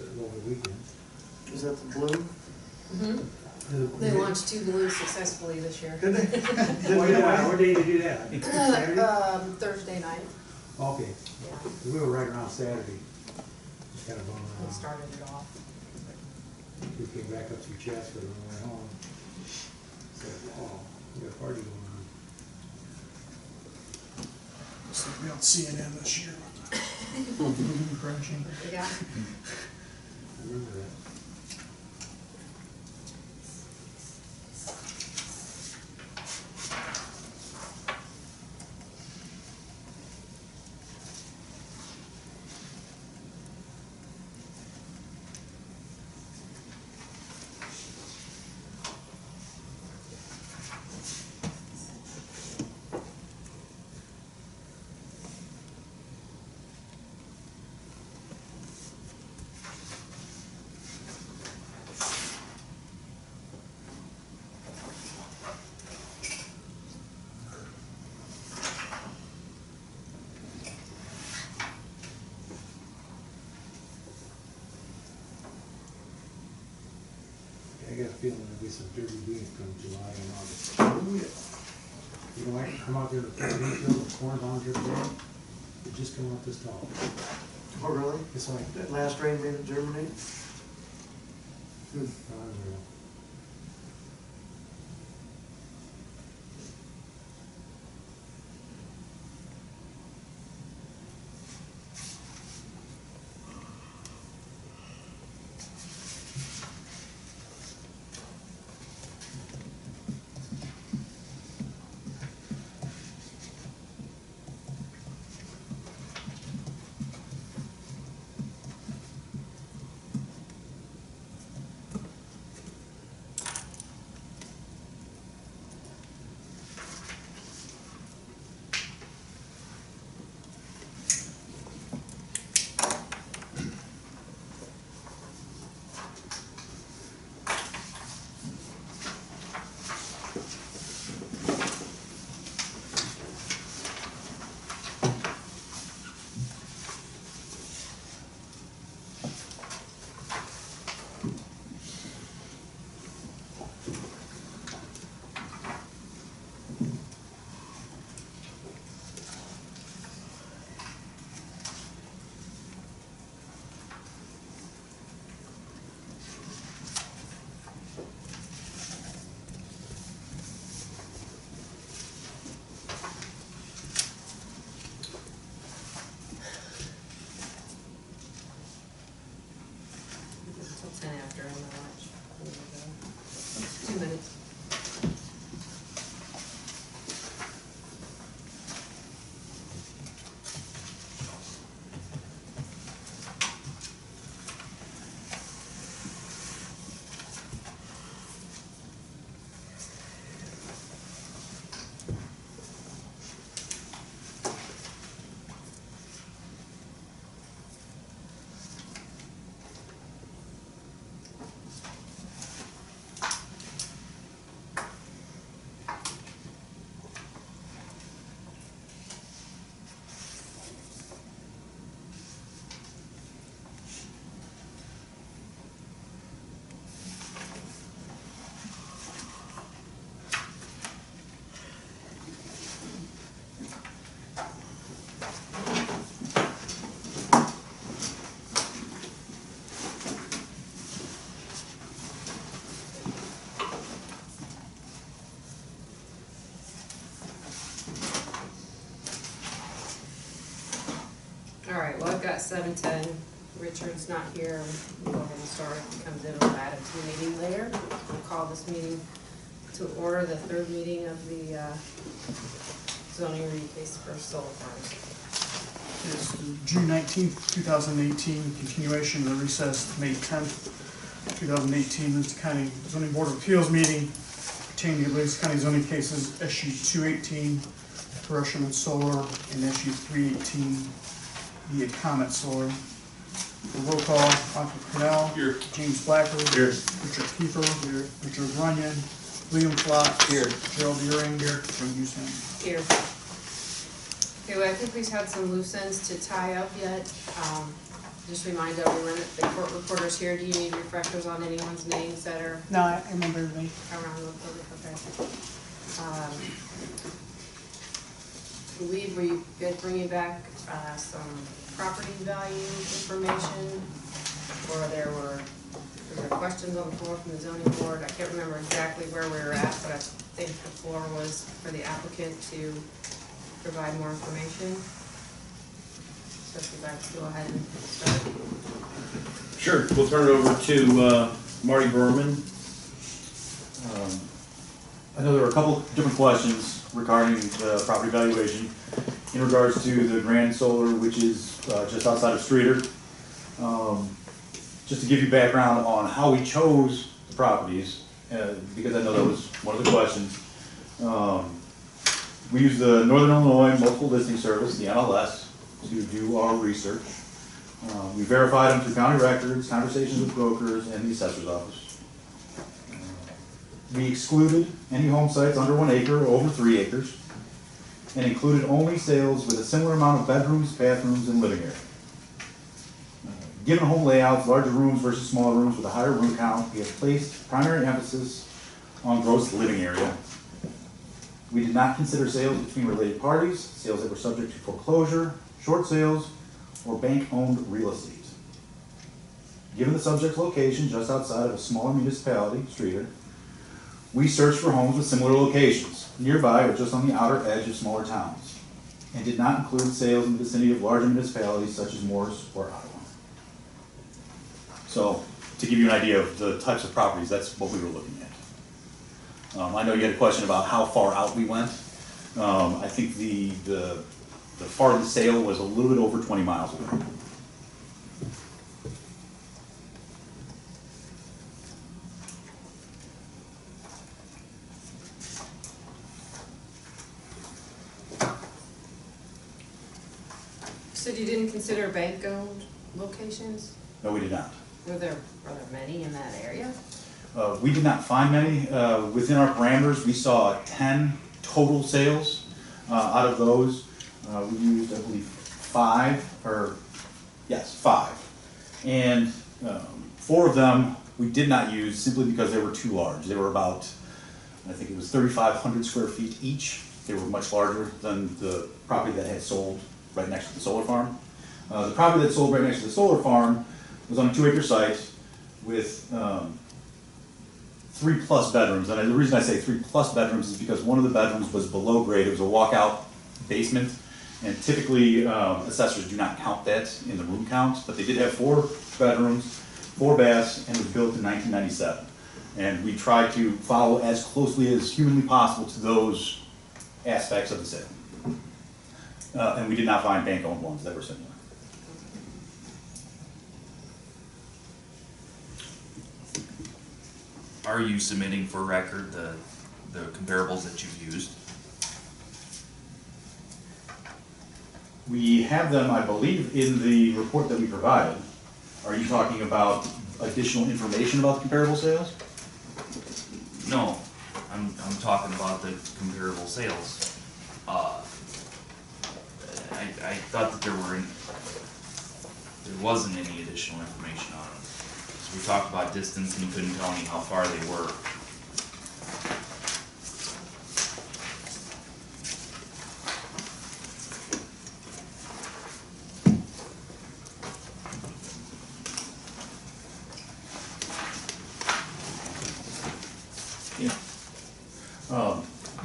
over the weekend. Is that the blue? Mm-hmm. They launched 2 balloons successfully this year. Did they? What day did you do that? I think Saturday? Thursday night. Okay, Yeah, we were right around Saturday. Just kind of going we around. started it off. We came back up to your chest for the way home. Said, wow, we got a party going on. So we on CNN this year with the balloon crashing. Yeah. I remember that. I got a feeling there'll be some dirty beans come July and August. You know, I can come out there with the field with corn on drip there, it just come out this tall. Oh, really? It's like, That last rain made it germinate? unreal. Until 10 after on the watch. 2 minutes. All right, well, I've got 7:10. Richard's not here. We'll go ahead and start. If he comes in, we'll add him to the meeting later. We'll call this meeting to order, the 3rd meeting of the zoning review case for solar farms. It's the June 19th, 2018, continuation of the recessed May 10th, 2018, Livingston County Zoning Board of Appeals meeting pertaining to Livingston County zoning cases SU 218, Hiroshima Solar, and SU 318, via Comet Solar. The roll call: Michael Cornell. Here. James Blacker. Here. Richard Kiefer. Here. Richard Runyon. William Flott. Here. Gerald Deering. Here. Joe Houston. Here. Okay, well, I think we've had some loose ends to tie up yet. just remind everyone that the court reporter's here. Do you need refreshers on anyone's names that are No, I remember everybody. around the public? Okay. I believe we did bring back some property value information, or there were questions on the floor from the zoning board. I can't remember exactly where we were at, but I think the floor was for the applicant to provide more information. So if you'd like to go ahead and start. Sure, we'll turn it over to Marty Berman. I know there were a couple different questions regarding the property valuation in regards to the Grand Solar, which is just outside of Streeter. Just to give you background on how we chose the properties, because I know that was one of the questions. We used the Northern Illinois Multiple Listing Service, the MLS, to do our research. We verified them through county records, conversations with brokers, and the assessor's office. We excluded any home sites under 1 acre or over 3 acres, and included only sales with a similar amount of bedrooms, bathrooms, and living area. Given home layouts, larger rooms versus smaller rooms with a higher room count, we have placed primary emphasis on gross living area. We did not consider sales between related parties, sales that were subject to foreclosure, short sales, or bank-owned real estate. Given the subject's location just outside of a smaller municipality, Streeter, we searched for homes with similar locations, nearby or just on the outer edge of smaller towns, and did not include sales in the vicinity of larger municipalities such as Morris or Ottawa. So, to give you an idea of the types of properties, that's what we were looking at. I know you had a question about how far out we went. I think the farthest sale was a little bit over 20 miles away. So you didn't consider bank-owned locations? No, we did not. Were there many in that area? We did not find many. Within our parameters, we saw 10 total sales. Out of those, we used, I believe, 5. And 4 of them we did not use simply because they were too large. They were about, I think it was 3,500 square feet each. They were much larger than the property that had sold right next to the solar farm. The property that sold right next to the solar farm was on a 2-acre site with 3+ bedrooms. And the reason I say 3+ bedrooms is because one of the bedrooms was below grade. It was a walkout basement. And typically, assessors do not count that in the room count, but they did have 4 bedrooms, 4 baths, and it was built in 1997. And we tried to follow as closely as humanly possible to those aspects of the sale. And we did not find bank-owned ones that were similar. Are you submitting for record the comparables that you've used? We have them, I believe, in the report that we provided. Are you talking about additional information about the comparable sales? No, I'm talking about the comparable sales. I thought that there wasn't any additional information on them. So we talked about distance and you couldn't tell me how far they were.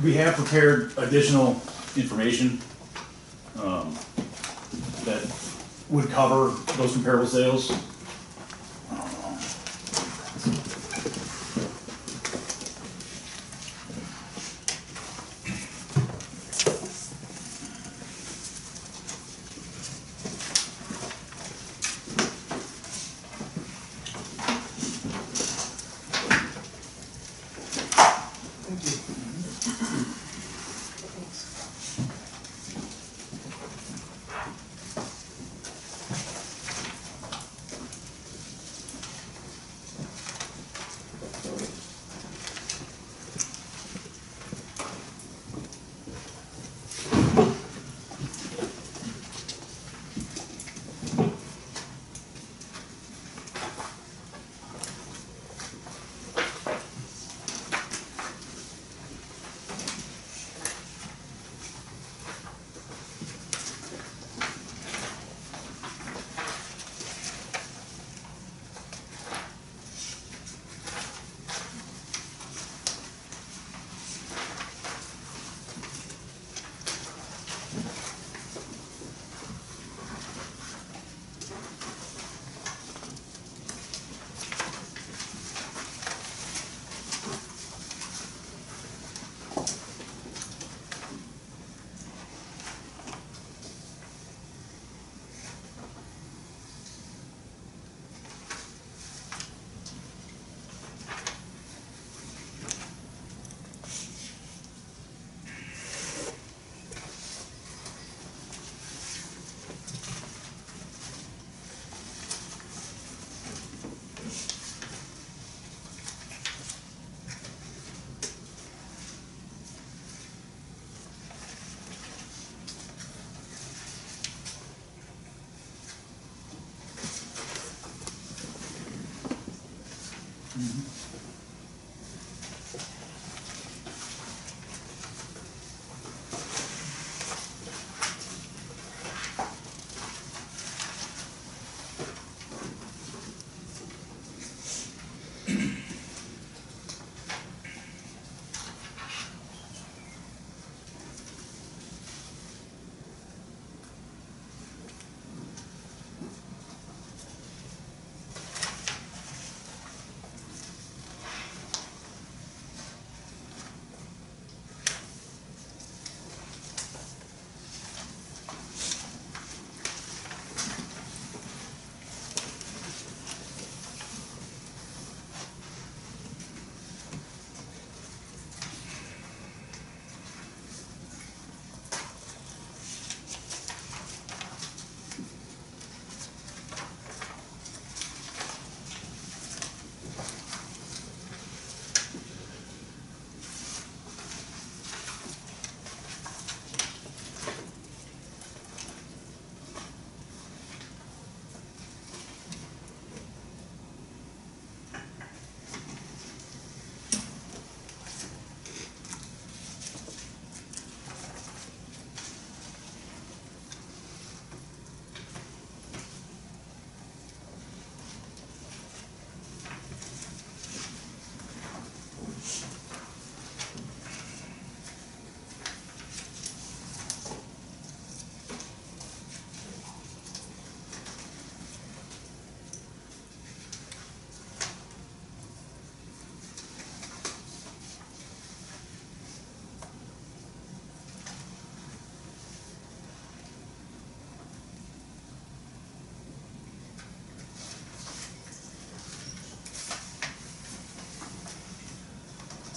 We have prepared additional information that would cover those comparable sales.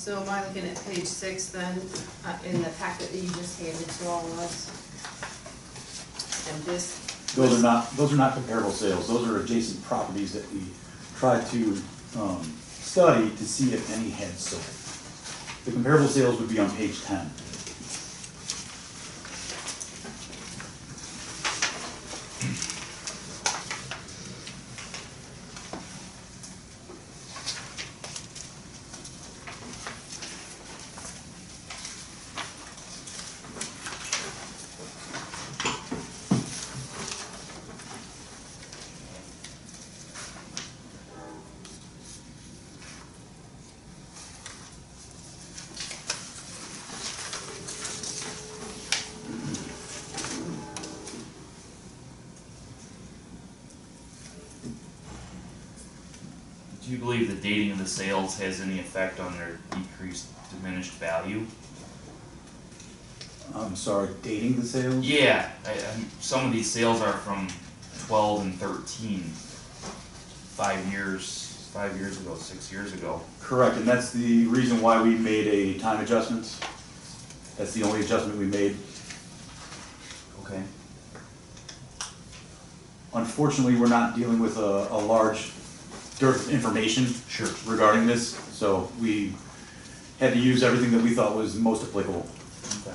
So am I looking at page 6 then, in the packet that you just handed to all of us? And this? Those are not comparable sales. Those are adjacent properties that we tried to study to see if any had sold. The comparable sales would be on page 10. Do you believe the dating of the sales has any effect on their decreased, diminished value? I'm sorry, dating the sales? Yeah, some of these sales are from 12 and 13, 5 years ago, 6 years ago. Correct, and that's the reason why we made a time adjustment. That's the only adjustment we made. Okay. Unfortunately, we're not dealing with a large dearth of information Sure. regarding this, so we had to use everything that we thought was most applicable. Okay.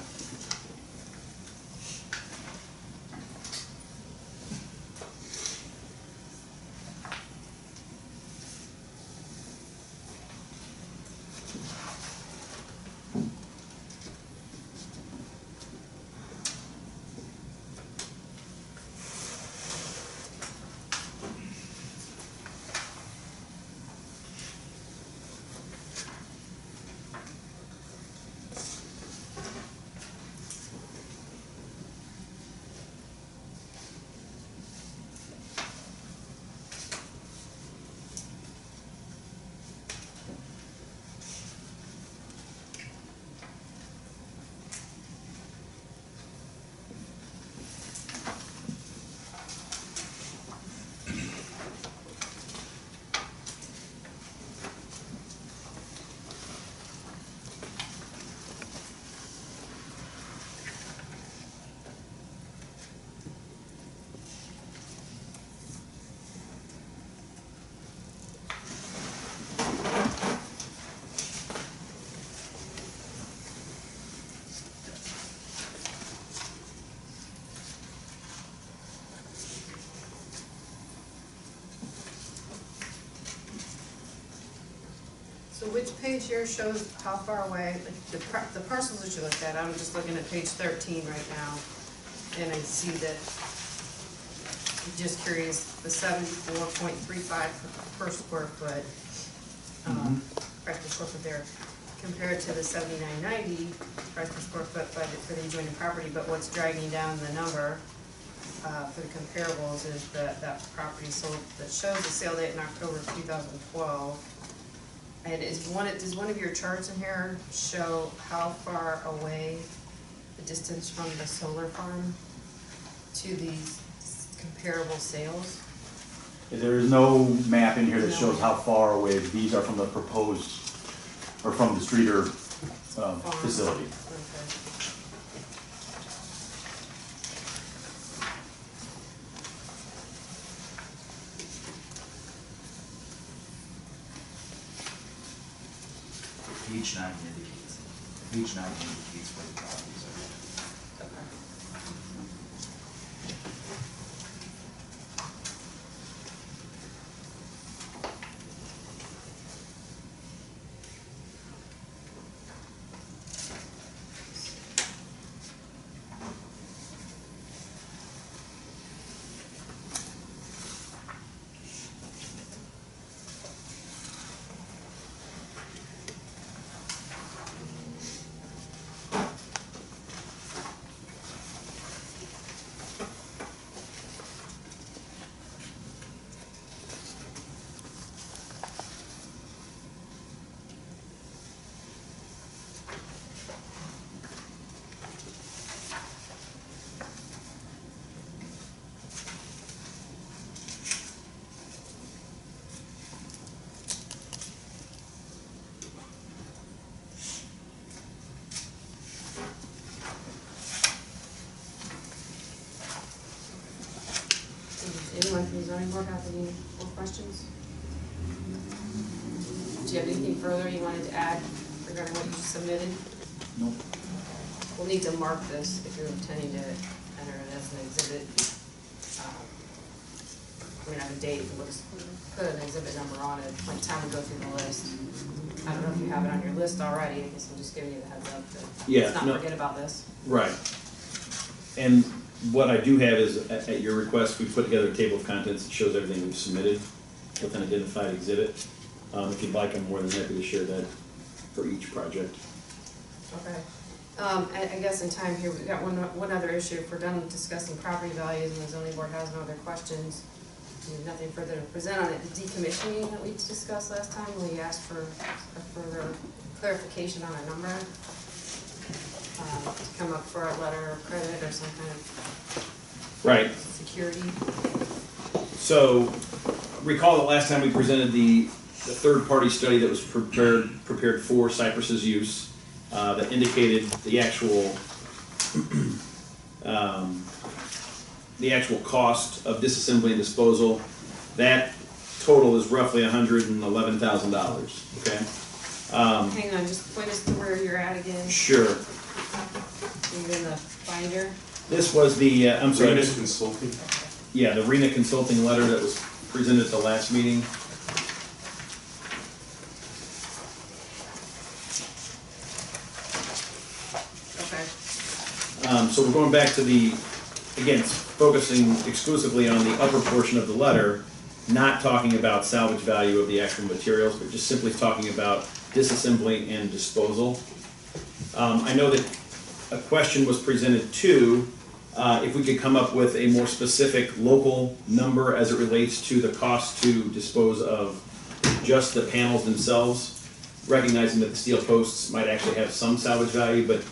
So which page here shows how far away, like the parcels that you looked at, I'm just looking at page 13 right now, and I see that, just curious, the 74.35 per square foot, price per square foot there, compared to the 79.90 price per square foot budget for the adjoining property, but what's dragging down the number for the comparables is that property sold, that shows the sale date in October of 2012. And does one of your charts in here show how far away the distance from the solar farm to these comparable sales? There is no map in here that shows how far away these are from the proposed, or from the Streeter facility. Okay. Page 9 indicates where the properties are. Okay. Anyone from the zoning board have any more questions? Do you have anything further you wanted to add regarding what you submitted? Nope. We'll need to mark this if you're intending to enter it as an exhibit. We have a date, we'll just put an exhibit number on it, like time we go through the list. I don't know if you have it on your list already, I guess I'm just giving you the heads up to Yeah, let's not no. forget about this. Right. And what I do have is, at your request, we put together a table of contents that shows everything we've submitted with an identified exhibit. If you'd like, I'm more than happy to share that for each project. Okay. I guess in time here, we've got one other issue. If we're done discussing property values and the zoning board has no other questions, we have nothing further to present on it. The decommissioning that we discussed last time, we asked for a further clarification on a number, to come up for a letter of credit or some kind of Right. security. So, recall that last time we presented the third-party study that was prepared for Cypress's use, that indicated the actual cost of disassembly and disposal. That total is roughly $111,000. Okay. Hang on, just point us to where you're at again. Sure. You're in the binder. This was the I'm sorry. Renus Consulting. Yeah, the RENA consulting letter that was presented at the last meeting. Okay. So we're going back to again, focusing exclusively on the upper portion of the letter, not talking about salvage value of the actual materials, but just simply talking about disassembly and disposal. I know that a question was presented too, if we could come up with a more specific local number as it relates to the cost to dispose of just the panels themselves, recognizing that the steel posts might actually have some salvage value, but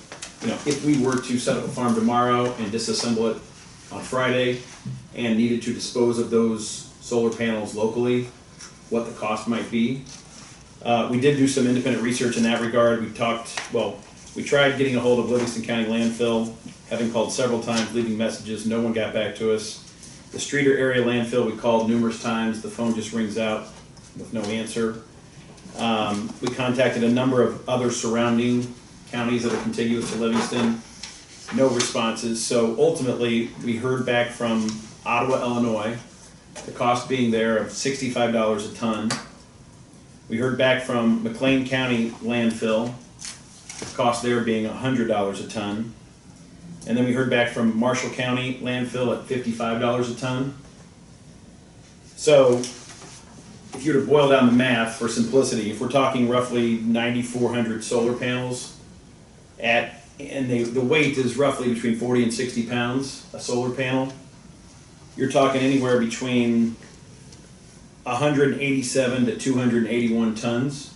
if we were to set up a farm tomorrow and disassemble it on Friday and needed to dispose of those solar panels locally, what the cost might be. We did do some independent research in that regard. We tried getting a hold of Livingston County Landfill, having called several times, leaving messages, no one got back to us. The Streeter area landfill, we called numerous times, the phone just rings out with no answer. We contacted a number of other surrounding counties that are contiguous to Livingston, no responses. So ultimately, we heard back from Ottawa, Illinois, the cost being there of $65 a ton. We heard back from McLean County landfill, cost there being $100 a ton. And then we heard back from Marshall County landfill at $55 a ton. So if you were to boil down the math for simplicity, if we're talking roughly 9,400 solar panels and the weight is roughly between 40 and 60 pounds, a solar panel, you're talking anywhere between 187 to 281 tons.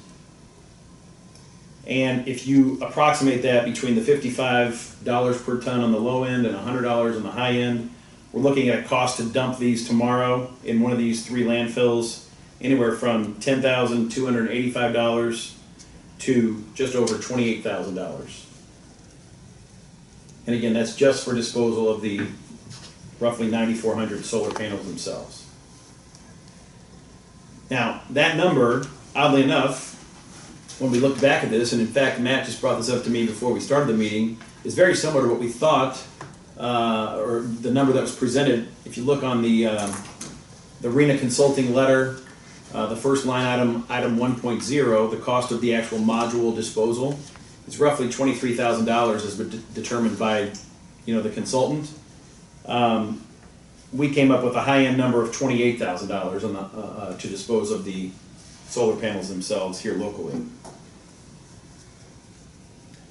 And if you approximate that between the $55 per ton on the low end and $100 on the high end, we're looking at a cost to dump these tomorrow in one of these 3 landfills, anywhere from $10,285 to just over $28,000. And again, that's just for disposal of the roughly 9,400 solar panels themselves. Now, that number, oddly enough, when we looked back at this, and in fact, Matt just brought this up to me before we started the meeting, is very similar to what we thought, or the number that was presented. If you look on the RENA consulting letter, the first line item, item 1.0, the cost of the actual module disposal, is roughly $23,000 as determined by, the consultant. We came up with a high-end number of $28,000 on the to dispose of the solar panels themselves here locally.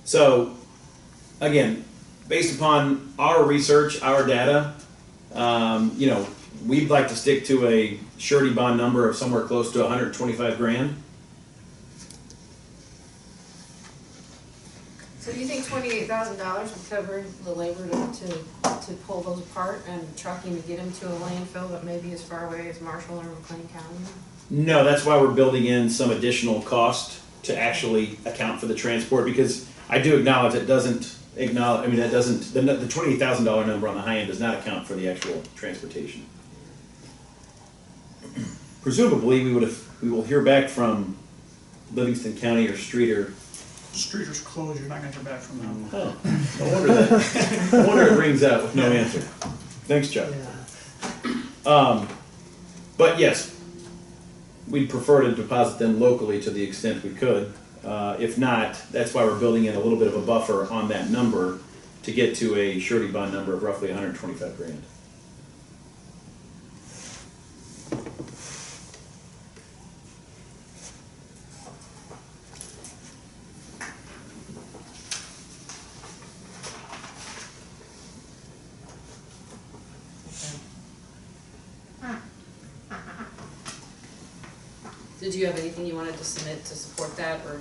So, again, based upon our research, our data, we'd like to stick to a surety bond number of somewhere close to 125 grand. So do you think $28,000 would cover the labor to pull those apart and trucking to get them to a landfill that may be as far away as Marshall or McLean County? No, that's why we're building in some additional cost to actually account for the transport, because I do acknowledge it doesn't acknowledge, that doesn't, the $28,000 number on the high end does not account for the actual transportation. Presumably, we will hear back from Livingston County or Streeter. Streeter's closed, you're not gonna hear back from them. Oh, no wonder that. No wonder it rings out with no answer. Thanks, Chuck. But yes, we'd prefer to deposit them locally to the extent we could. If not, that's why we're building in a little bit of a buffer on that number to get to a surety bond number of roughly 125 grand. Did you have anything you wanted to submit to support that, or you?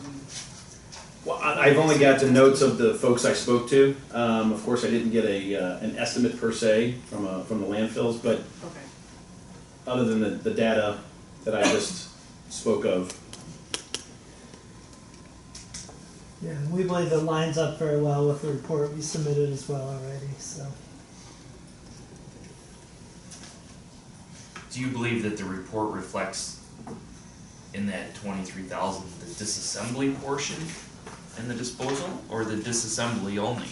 Well, I've only got the notes of the folks I spoke to. Of course, I didn't get an estimate per se from the landfills, but Okay. other than the data that I just spoke of. Yeah, and we believe it lines up very well with the report we submitted as well already, so. Do you believe that the report reflects in that 23,000 the disassembly portion and the disposal, or the disassembly only?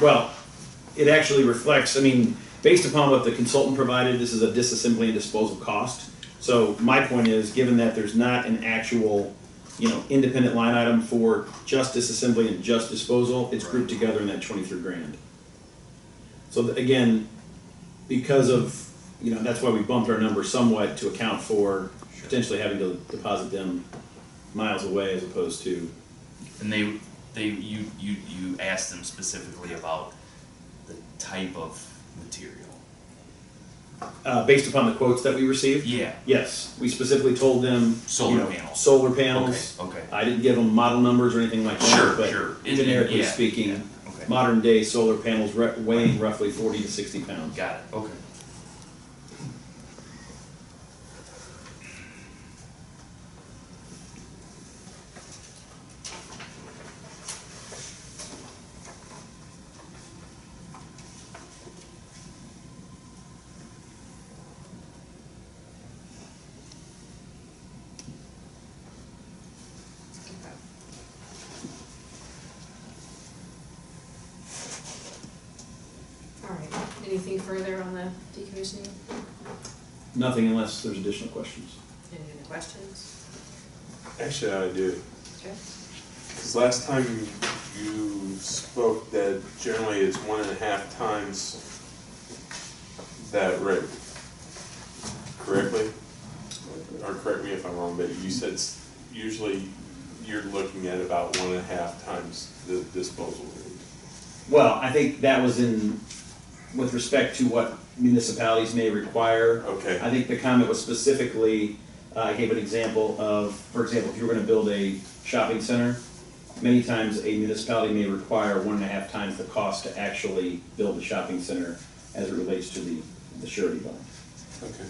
Well, it actually reflects, based upon what the consultant provided, this is a disassembly and disposal cost. So my point is, given that there's not an actual, independent line item for just disassembly and just disposal, it's grouped together in that 23 grand. So again, because of, that's why we bumped our number somewhat to account for potentially having to deposit them miles away as opposed to. And you asked them specifically about the type of material. Based upon the quotes that we received? Yeah. Yes, we specifically told them. Solar panels. Solar panels. Okay. I didn't give them model numbers or anything like that. Sure, but sure. Generically Yeah, speaking, yeah, okay. modern day solar panels weighing roughly 40 to 60 pounds. Got it. Okay. All right, anything further on the decommissioning? Nothing unless there's additional questions. Any other questions? Actually, I do. Okay. Because last time you spoke that generally it's 1.5 times that rate. Correctly? Or correct me if I'm wrong, but you said usually you're looking at about 1.5 times the disposal rate. Well, I think that was with respect to what municipalities may require. Okay. I think the comment was specifically, I gave an example of, for example, if you were gonna build a shopping center, many times a municipality may require 1.5 times the cost to actually build a shopping center as it relates to the surety bond. Okay.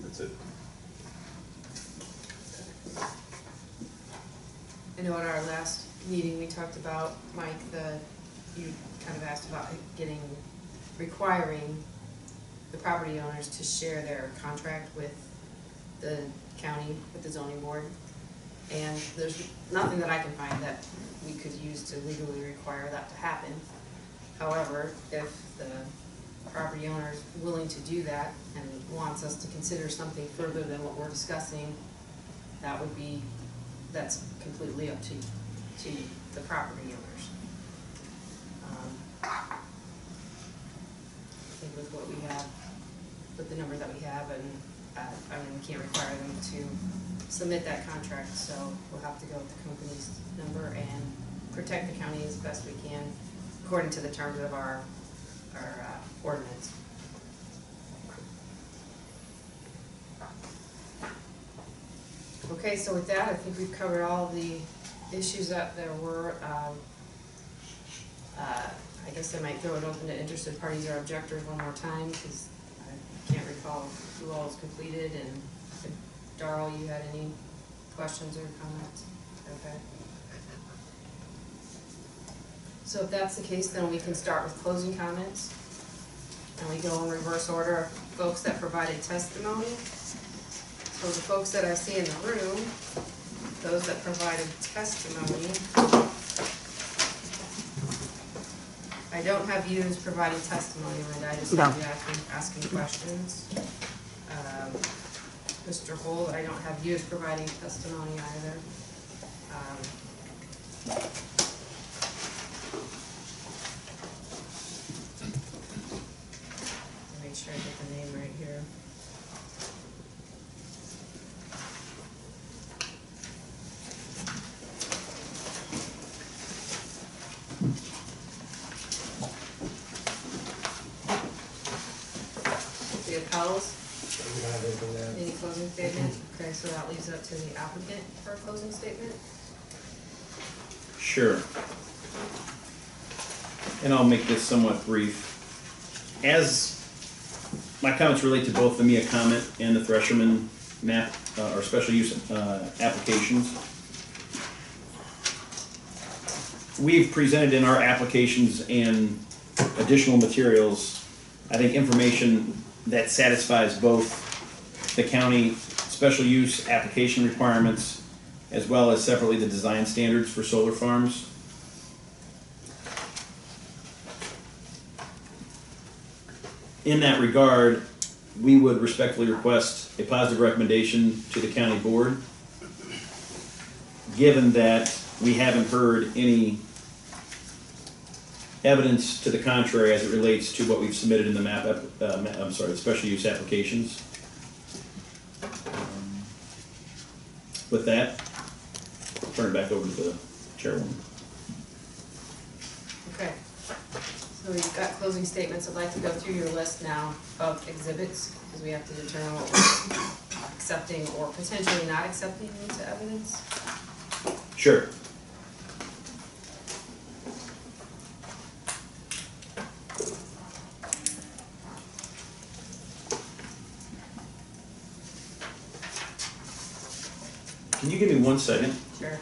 That's it. I know at our last meeting, we talked about, Mike, you kind of asked about requiring the property owners to share their contract with the county, with the zoning board. And there's nothing that I can find that we could use to legally require that to happen. However, if the property owner is willing to do that and wants us to consider something further than what we're discussing, that's completely up to the property owners. I think with what we have, with the number that we have, and I mean, we can't require them to submit that contract, so we'll have to go with the company's number and protect the county as best we can according to the terms of our ordinance. Okay, so with that, I think we've covered all of the issues that there were. I guess I might throw it open to interested parties or objectors one more time, because I can't recall who all was completed, and if Darrell, you had any questions or comments? Okay. So if that's the case, then we can start with closing comments. And we go in reverse order of folks that provided testimony. So the folks that I see in the room, those that provided testimony, I don't have you as providing testimony, Linda, I just have you asking questions. Mr. Holt, I don't have you as providing testimony either. Make sure I get the name right here. The Appels, any closing statement? Okay, so that leaves up to the applicant for a closing statement. Sure. And I'll make this somewhat brief. As my comments relate to both the MIA comment and the Thresherman map, or special use applications, we've presented in our applications and additional materials, I think, information that satisfies both the county special use application requirements as well as separately the design standards for solar farms. In that regard, we would respectfully request a positive recommendation to the county board, given that we haven't heard any evidence to the contrary as it relates to what we've submitted in the special use applications. With that, I'll turn it back over to the chairwoman. Okay. So we've got closing statements. I'd like to go through your list now of exhibits, because we have to determine what we're accepting or potentially not accepting into evidence. Sure. Can you give me 1 second? Sure.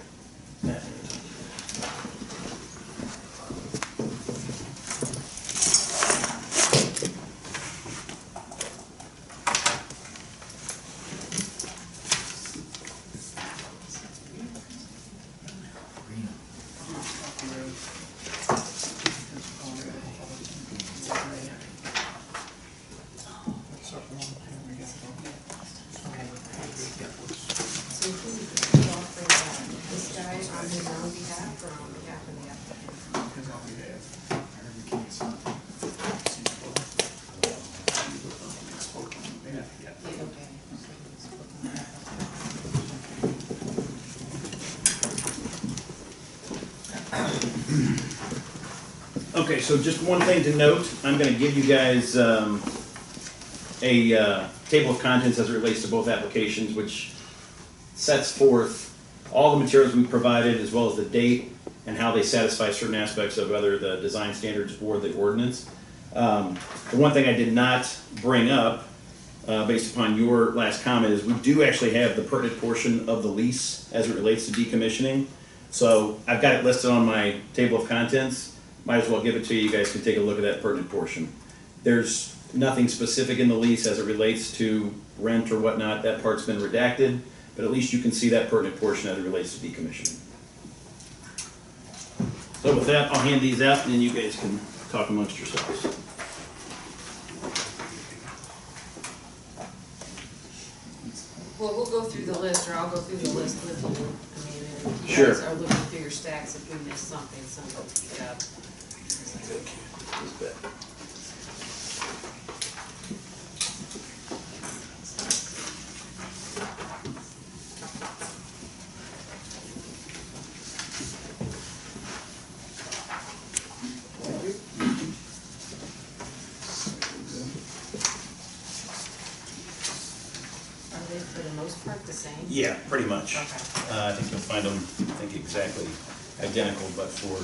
Okay, so just one thing to note, I'm gonna give you guys a table of contents as it relates to both applications, which sets forth all the materials we provided, as well as the date and how they satisfy certain aspects of whether the design standards or the ordinance. The one thing I did not bring up, based upon your last comment, is we do actually have the pertinent portion of the lease as it relates to decommissioning. So I've got it listed on my table of contents. Might as well give it to you. You guys can take a look at that pertinent portion. There's nothing specific in the lease as it relates to rent or whatnot. That part's been redacted, but at least you can see that pertinent portion as it relates to decommissioning. So with that, I'll hand these out and then you guys can talk amongst yourselves. Well, we'll go through the list, or I'll go through the list with you. I mean, if you Sure. guys are looking through your stacks, if we missed something, somebody pick up. Are they for the most part the same? Yeah, pretty much. Okay. I think you'll find them, I think, exactly identical, but for,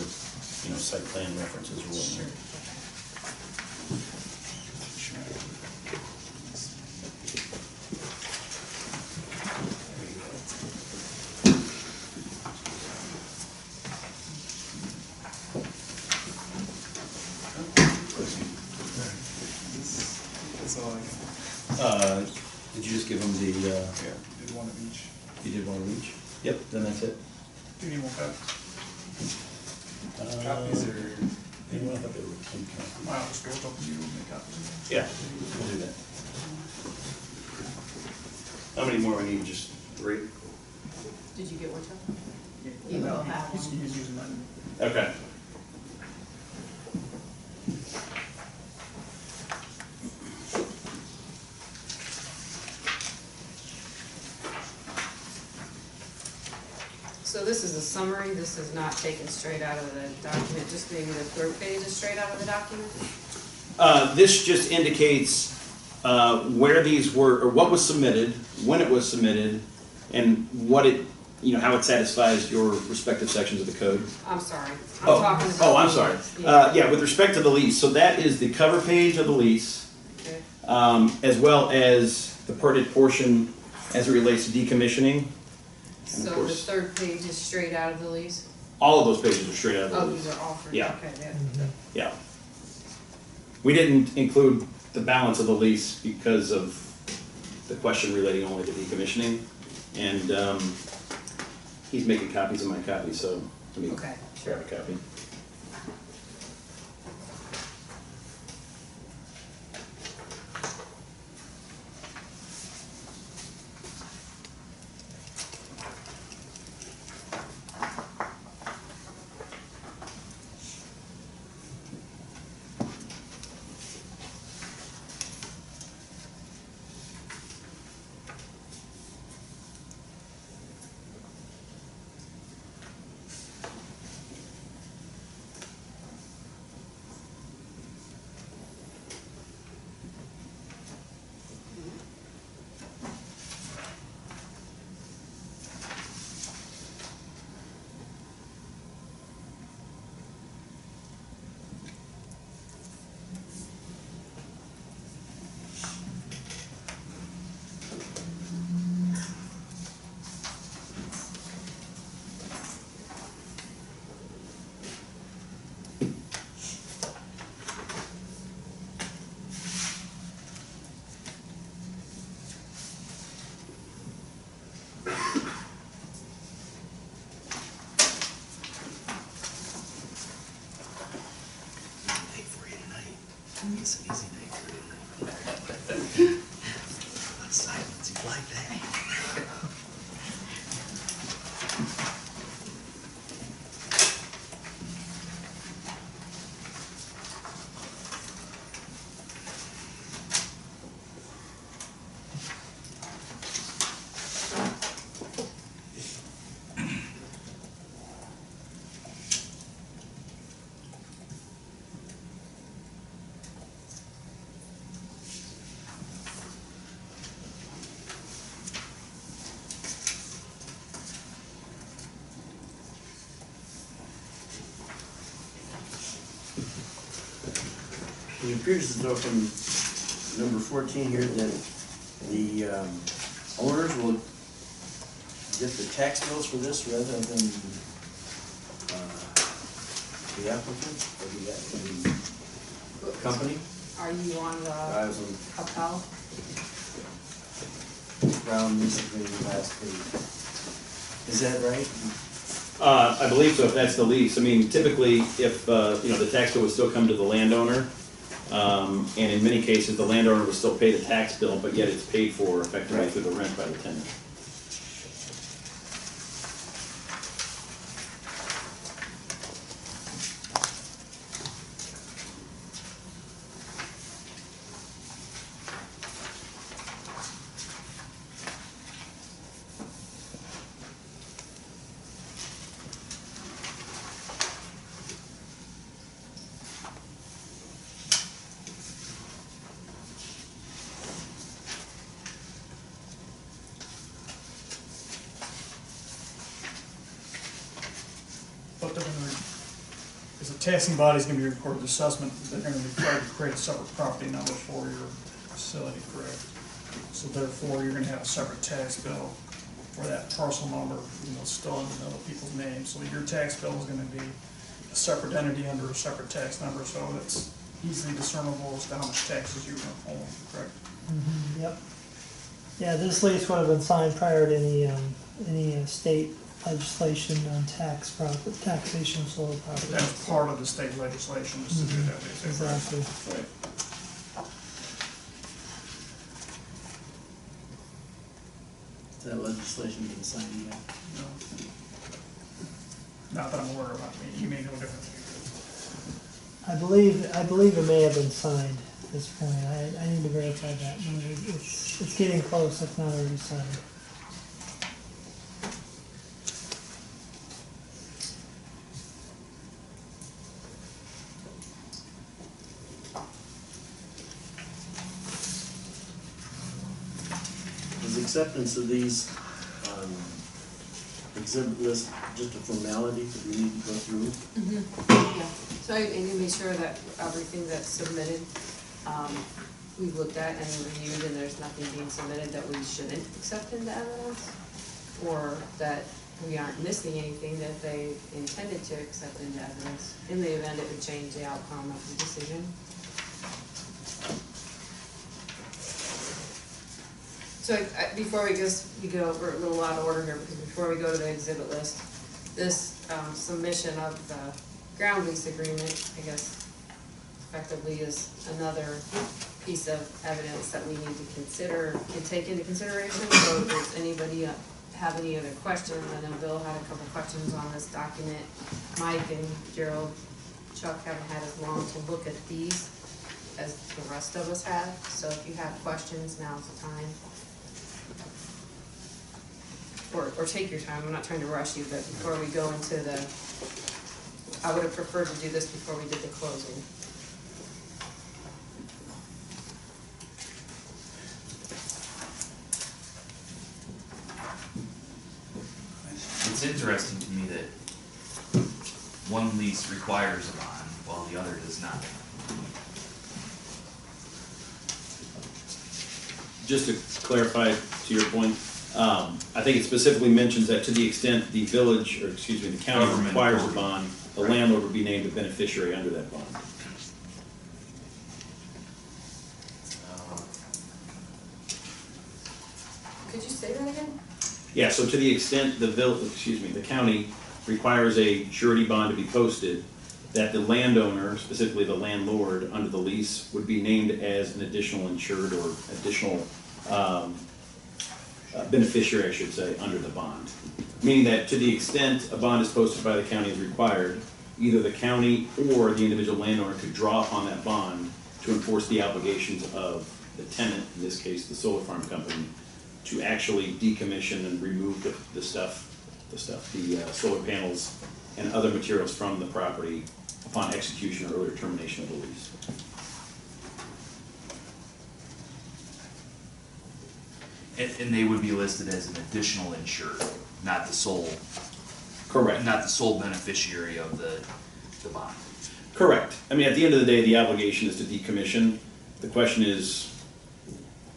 site plan references or whatnot. That's all I got. Did you just give them the, Yeah, did one of each. you did one of each? Yep, then that's it. Do you need more copies? Copies Copies or? or? I thought they were 10 copies. I'll just go with up to you and make copies. Yeah, we'll do that. How many more we need, just 3? Did you get one, Chuck? You will have He's one. using mine. Okay. So this is a summary, this is not taken straight out of the document, just maybe the third page is straight out of the document? This just indicates where these were, or what was submitted, when it was submitted, and what it, how it satisfies your respective sections of the code. I'm sorry, I'm talking about. I'm the sorry. lease. Yeah, with respect to the lease, so that is the cover page of the lease, Okay. as well as the pertinent portion as it relates to decommissioning. And of So the course, third page is straight out of the lease? all of those pages are straight out of the Oh, lease. these are all for, Yeah. okay, yeah. Yeah. We didn't include the balance of the lease because of the question relating only to decommissioning. And he's making copies of my copy, so let me Okay, sure. grab a copy. It's an easy night for you. Silence, you like that? it appears as though from number 14 here that the owners will get the tax bills for this rather than the applicant or the company. Are you on I the was on Capel? Brown lease agreement last page. Is that right? I believe so, if that's the lease. I mean, typically, if, you know, the tax bill would still come to the landowner, and in many cases, the landowner would still pay the tax bill, but yet it's paid for effectively through the rent by the tenant. But they're gonna, as a taxing body's gonna be recorded assessment, they're gonna be required to create a separate property number for your facility, correct? So therefore, you're gonna have a separate tax bill for that parcel number, you know, still in other people's names. So your tax bill is gonna be a separate entity under a separate tax number, so it's easily discernible as to how much taxes you're gonna owe, correct? Yep. Yeah, this lease would have been signed prior to any state legislation on taxation of solar property. That's part of the state legislation, is to do that, basically. Exactly. Right. That legislation been signed yet? No. Not that I'm aware of, I mean, you may know different. I believe it may have been signed at this point. I need to verify that. No, it's getting close, if not already signed. Is acceptance of these exhibit list just a formality that we need to go through? Yeah, so I need to make sure that everything that's submitted, we've looked at and reviewed, and there's nothing being submitted that we shouldn't accept into evidence, or that we aren't missing anything that they intended to accept into evidence, in the event it would change the outcome of the decision. So before we go over a little out of order here, because before we go to the exhibit list, this submission of the ground lease agreement, I guess, effectively is another piece of evidence that we need to consider and take into consideration. So if there's anybody have any other questions, I know Bill had a couple questions on this document. Mike and Gerald, Chuck haven't had as long to look at these as the rest of us have. So if you have questions, now's the time. Or take your time, I'm not trying to rush you, but before we go into I would have preferred to do this before we did the closing. It's interesting to me that one lease requires a bond while the other does not. Just to clarify to your point, I think it specifically mentions that to the extent the village, or excuse me, the county Government requires a authority. bond, the landlord would be named a beneficiary under that bond. Could you say that again? Yeah, so to the extent the county requires a surety bond to be posted, that the landowner, specifically the landlord under the lease, would be named as an additional insured or additional beneficiary, I should say, under the bond. Meaning that to the extent a bond is posted by the county as required, either the county or the individual landowner could draw upon that bond to enforce the obligations of the tenant, in this case the solar farm company, to actually decommission and remove the solar panels and other materials from the property upon execution or earlier termination of the lease. And they would be listed as an additional insured, not the sole. Correct. Not the sole beneficiary of the bond. Correct. I mean, at the end of the day, the obligation is to decommission. The question is,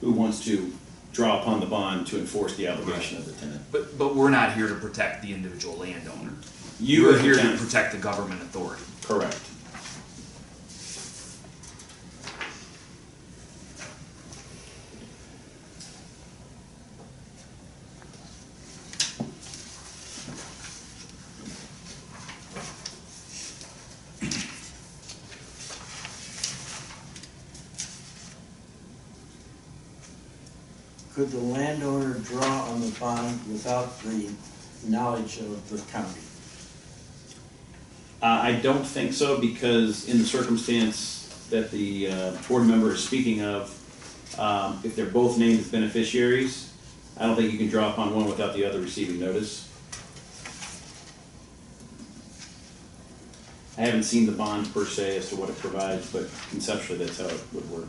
who wants to draw upon the bond to enforce the obligation of the tenant? But we're not here to protect the individual landowner. You We're as the here to tenant. protect the government authority. Correct. Could the landowner draw on the bond without the knowledge of the county? I don't think so, because in the circumstance that the board member is speaking of, if they're both named as beneficiaries, I don't think you can draw upon one without the other receiving notice. I haven't seen the bond per se as to what it provides, but conceptually that's how it would work.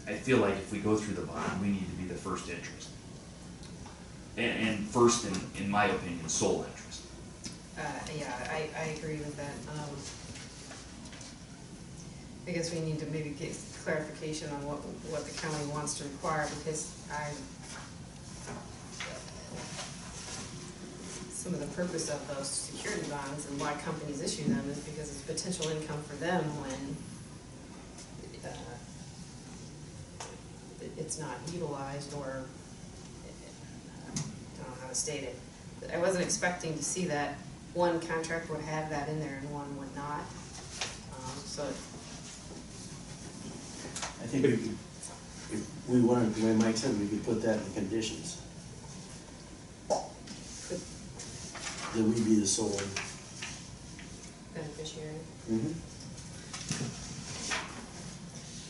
I feel like if we go through the bond, we need to be the first interest. And first, in my opinion, sole interest. Yeah, I agree with that. I guess we need to maybe get clarification on what the county wants to require, because some of the purpose of those security bonds and why companies issue them is because it's potential income for them when it's not utilized, or I don't know how to state it. I wasn't expecting to see that one contract would have that in there and one would not. So I think we could, if we wanted, the way Mike said, we could put that in the conditions. That we be the sole. beneficiary.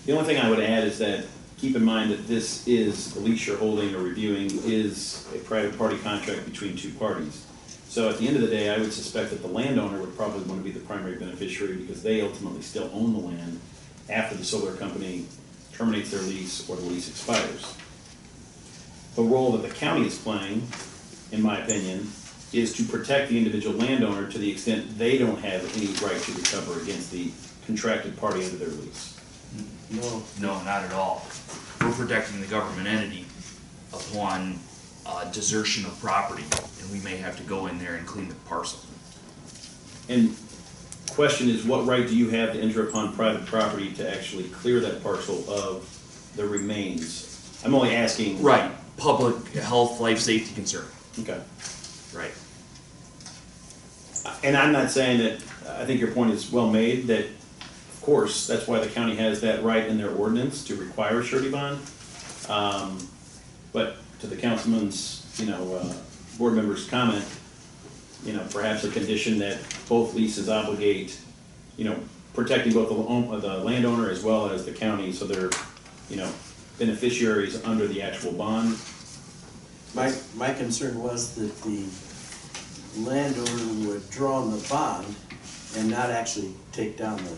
The only thing I would add is that keep in mind that this is, the lease you're holding or reviewing is a private party contract between two parties. So at the end of the day, I would suspect that the landowner would probably want to be the primary beneficiary, because they ultimately still own the land after the solar company terminates their lease or the lease expires. The role that the county is playing, in my opinion, is to protect the individual landowner to the extent they don't have any right to recover against the contracted party under their lease. No, not at all. We're protecting the government entity upon desertion of property, and we may have to go in there and clean the parcel. And question is, what right do you have to enter upon private property to actually clear that parcel of the remains? I'm only asking. Right, public health, life safety concern. Okay. Right. And I'm not saying that, I think your point is well made, that of course, that's why the county has that right in their ordinance to require a surety bond. But to the councilman's, board member's comment, perhaps a condition that both leases obligate, protecting both the landowner as well as the county, so they're, beneficiaries under the actual bond. My concern was that the landowner would draw on the bond and not actually take down the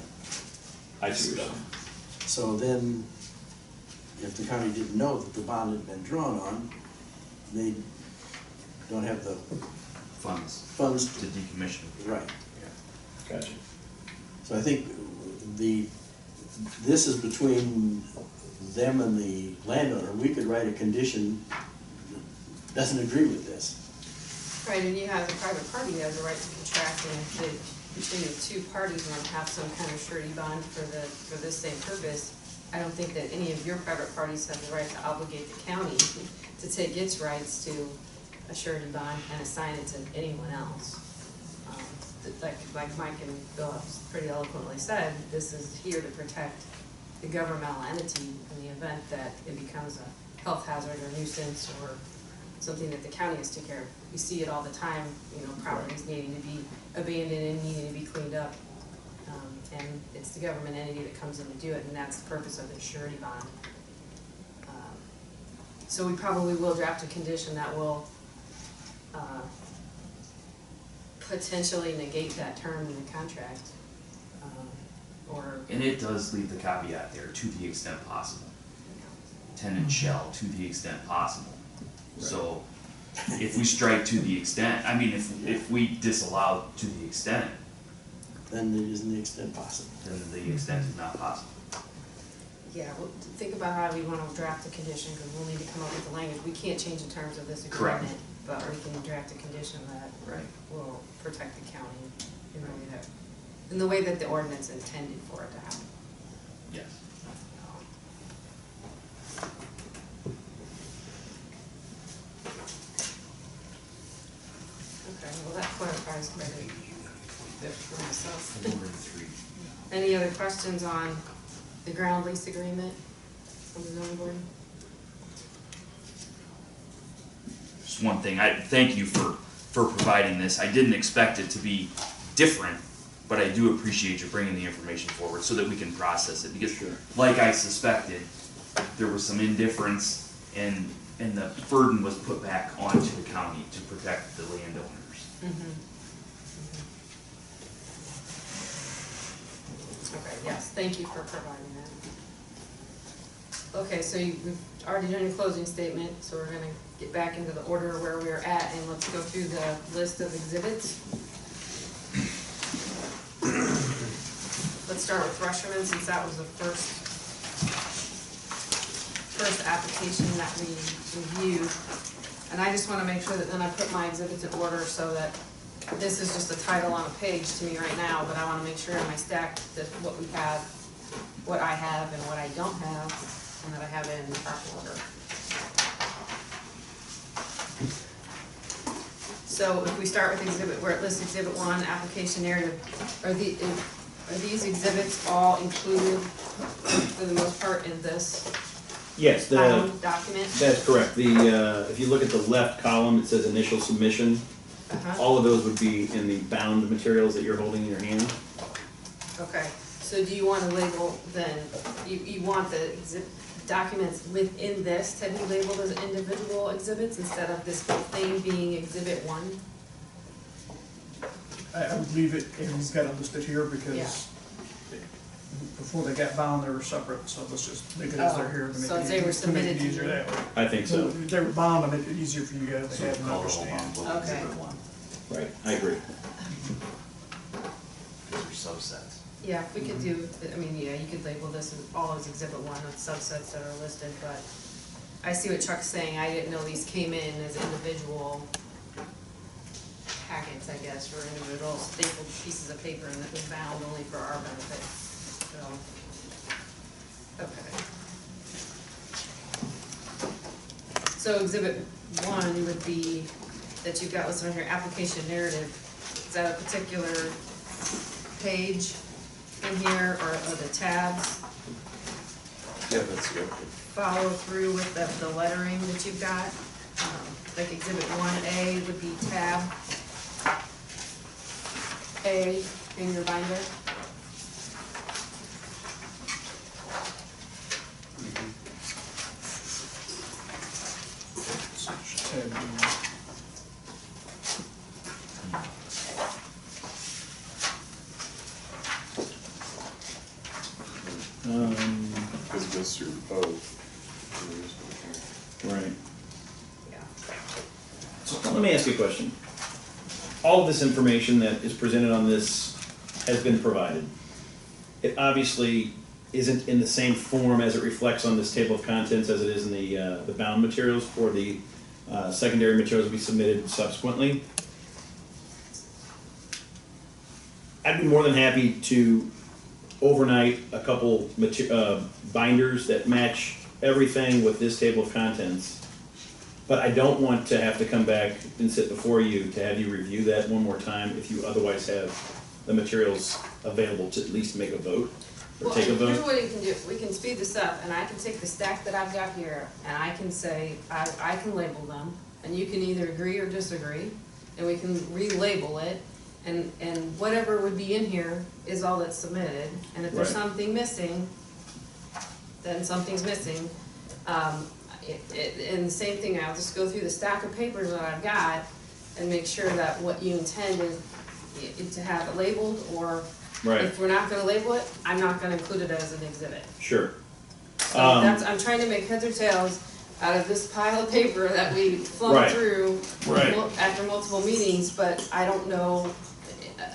I see what you're saying. So then, if the county didn't know that the bond had been drawn on, they don't have the funds To decommission. right. Gotcha. So I think this is between them and the landowner. We could write a condition that doesn't agree with this. Right, and you have a private party that has a right to contract, and if between the two parties want to have some kind of surety bond for this same purpose, I don't think that any of your private parties have the right to obligate the county to take its rights to a surety bond and assign it to anyone else. Like Mike and Bill have pretty eloquently said, this is here to protect the governmental entity in the event that it becomes a health hazard or nuisance or something that the county has to take care of. We see it all the time, properties needing to be abandoned and needing to be cleaned up. And it's the government entity that comes in to do it, and that's the purpose of the surety bond. So we probably will draft a condition that will potentially negate that term in the contract. And it does leave the caveat there, to the extent possible. Tenant shall, to the extent possible. So if we strike to the extent, I mean, if we disallow to the extent, Then there isn't the extent possible. then the extent is not possible. Yeah, well, think about how we wanna draft a condition, because we'll need to come up with the language. We can't change the terms of this Correct. agreement, but we can draft a condition that Right. will protect the county in the way that, in the way that the ordinance intended for it to happen. Yes. Okay, well, that clarifies quite a bit for myself. Any other questions on the ground lease agreement from the zoning board? Just one thing, I thank you for providing this. I didn't expect it to be different, but I do appreciate you bringing the information forward so that we can process it. Because like I suspected, there was some indifference and the burden was put back onto the county to protect the landowners. Okay, yes, thank you for providing that. Okay, so we've already done a closing statement, so we're gonna get back into the order where we're at, and let's go through the list of exhibits. Let's start with Thresherman, since that was the first application that we reviewed. And I just wanna make sure that then I put my exhibits in order so that this is just a title on a page to me right now, but I wanna make sure in my stack that what we have, what I have and what I don't have, and that I have it in the proper order. So if we start with exhibit, where it lists exhibit 1, application narrative, are these exhibits all included for the most part in this Yes, bound document? that's correct. If you look at the left column, it says initial submission. Uh-huh. All of those would be in the bound materials that you're holding in your hand. Okay, so do you wanna label then, you want the documents within this to be labeled as individual exhibits instead of this whole thing being exhibit 1? I would leave it, and he's got it listed here Yeah. because before they got bound, they were separate, so let's just leave it as they're here to make So it they were to make it submitted to easier you? that way. I think so. They were bound to make it easier for you guys to So have and call it all understand. bound Okay. exhibit 1, Right, I agree. because they're subsets. Yeah, if we could do, I mean, yeah, you could label this as all as exhibit 1 with subsets that are listed, but I see what Chuck's saying, I didn't know these came in as individual packets, I guess, or individual stapled pieces of paper and that was bound only for our benefit, so. Okay. So exhibit 1 would be, that you've got listed on here, application narrative, is that a particular page in here, or the tabs? Yeah, that's good. Follow through with the lettering that you've got. Like exhibit 1A would be tab A in your binder. So it should tab B. Because it goes through both. Right. Yeah. So let me ask you a question. All of this information that is presented on this has been provided. It obviously isn't in the same form as it reflects on this table of contents as it is in the bound materials or the secondary materials we submitted subsequently. I'd be more than happy to overnight a couple binders that match everything with this table of contents. But I don't want to have to come back and sit before you to have you review that one more time if you otherwise have the materials available to at least make a vote or Well, take a here's vote. what you can do, we can speed this up, and I can take the stack that I've got here, and I can say, I can label them, and you can either agree or disagree, and we can relabel it, and whatever would be in here is all that's submitted, and if there's Right. something missing, then something's missing. And the same thing, I'll just go through the stack of papers that I've got and make sure that what you intend is to have it labeled, or Right, if we're not gonna label it, I'm not gonna include it as an exhibit. sure. So that's, I'm trying to make heads or tails out of this pile of paper that we flung Right. through Right. after multiple meetings, but I don't know,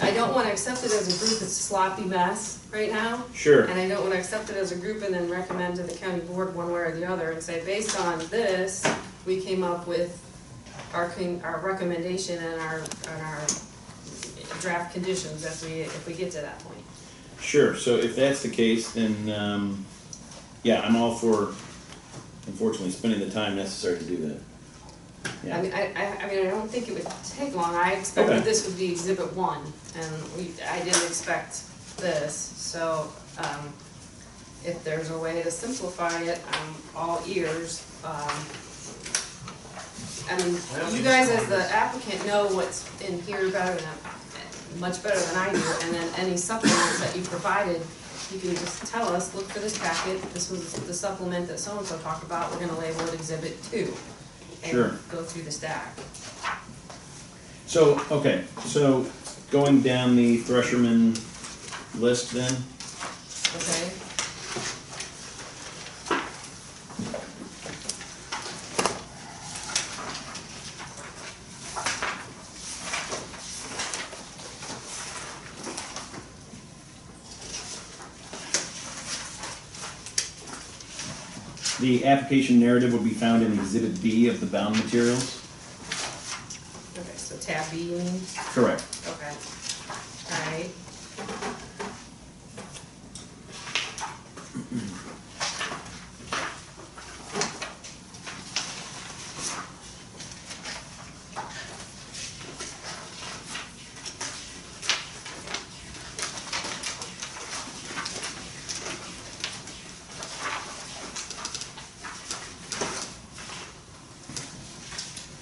I don't wanna accept it as a group, it's a sloppy mess right now. Sure. And I don't wanna accept it as a group and then recommend to the county board one way or the other and say, based on this, we came up with our recommendation and our draft conditions if we get to that point. Sure, so if that's the case, then, yeah, I'm all for, unfortunately, spending the time necessary to do that. Yeah. I mean, I don't think it would take long, I expected Okay. this would be exhibit one, and I didn't expect this, so, if there's a way to simplify it, I'm all ears. I mean, you guys as the applicant know what's in here better than, much better than I do, and then any supplements that you provided, you can just tell us, look for this packet, this was the supplement that so-and-so talked about, we're gonna label it exhibit 2. Sure. And go through the stack. So, okay, so going down the Thresherman list then, Okay? the application narrative will be found in Exhibit B of the bound materials? Okay, so tab B, you mean? Correct. Okay. Alright.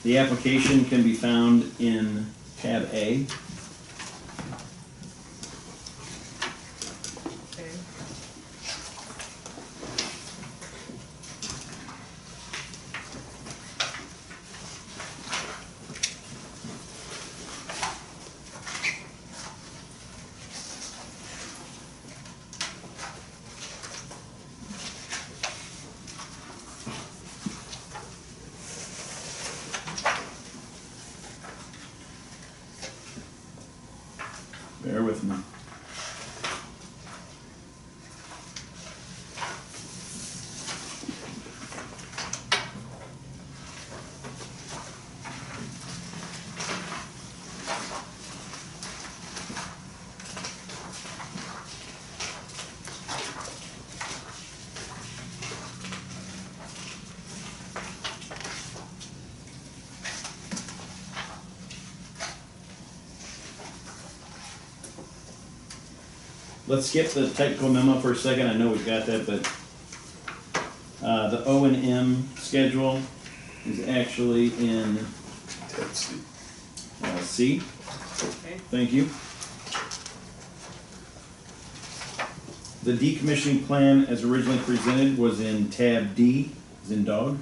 The application can be found in tab A. Okay. Bear with me. Let's skip the technical memo for a second. I know we've got that, but the O&M schedule is actually in Tab C. C. Okay. Thank you. The decommissioning plan as originally presented was in tab D, as in dog.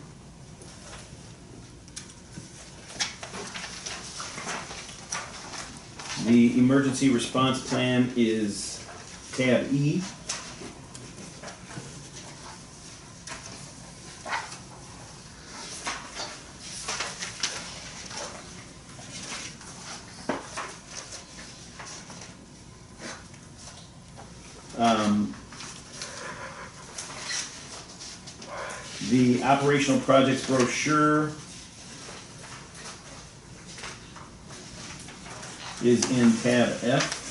The emergency response plan is tab E. The operational projects brochure is in tab F.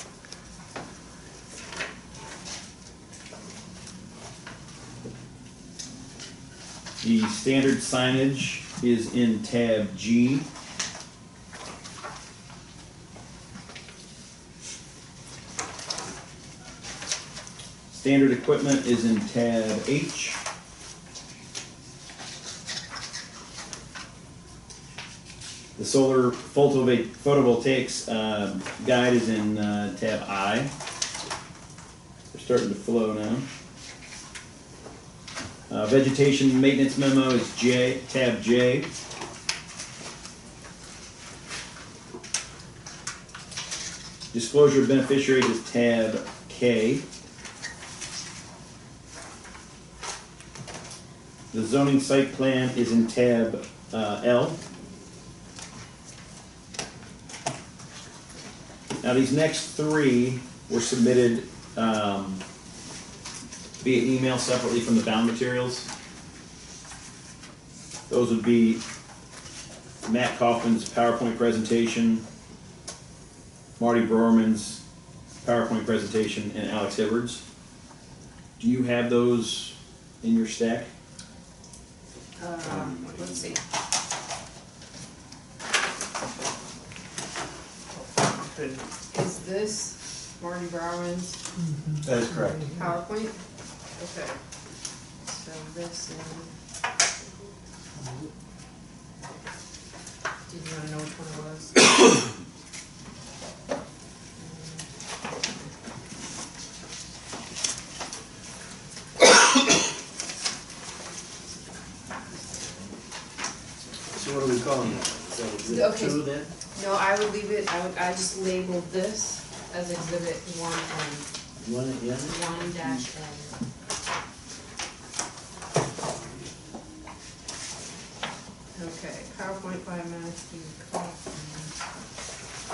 The standard signage is in tab G. Standard equipment is in tab H. The solar photovoltaics guide is in tab I. They're starting to flow now. Vegetation maintenance memo is tab J. Disclosure of beneficiaries is tab K. The zoning site plan is in tab L. Now, these next three were submitted via email separately from the bound materials. Those would be Matt Kaufman's PowerPoint presentation, Marty Broerman's PowerPoint presentation, and Alex Edwards. Do you have those in your stack? Let's see. Is this Marty Browerman's That is correct. PowerPoint? Okay. So this is. Did you wanna know which one it was? So what are we calling that? Is that exhibit Okay. 2 then? No, I would leave it, I just labeled this as exhibit 1N, 1N? 1-N. Okay, PowerPoint by Matthew Kaufman.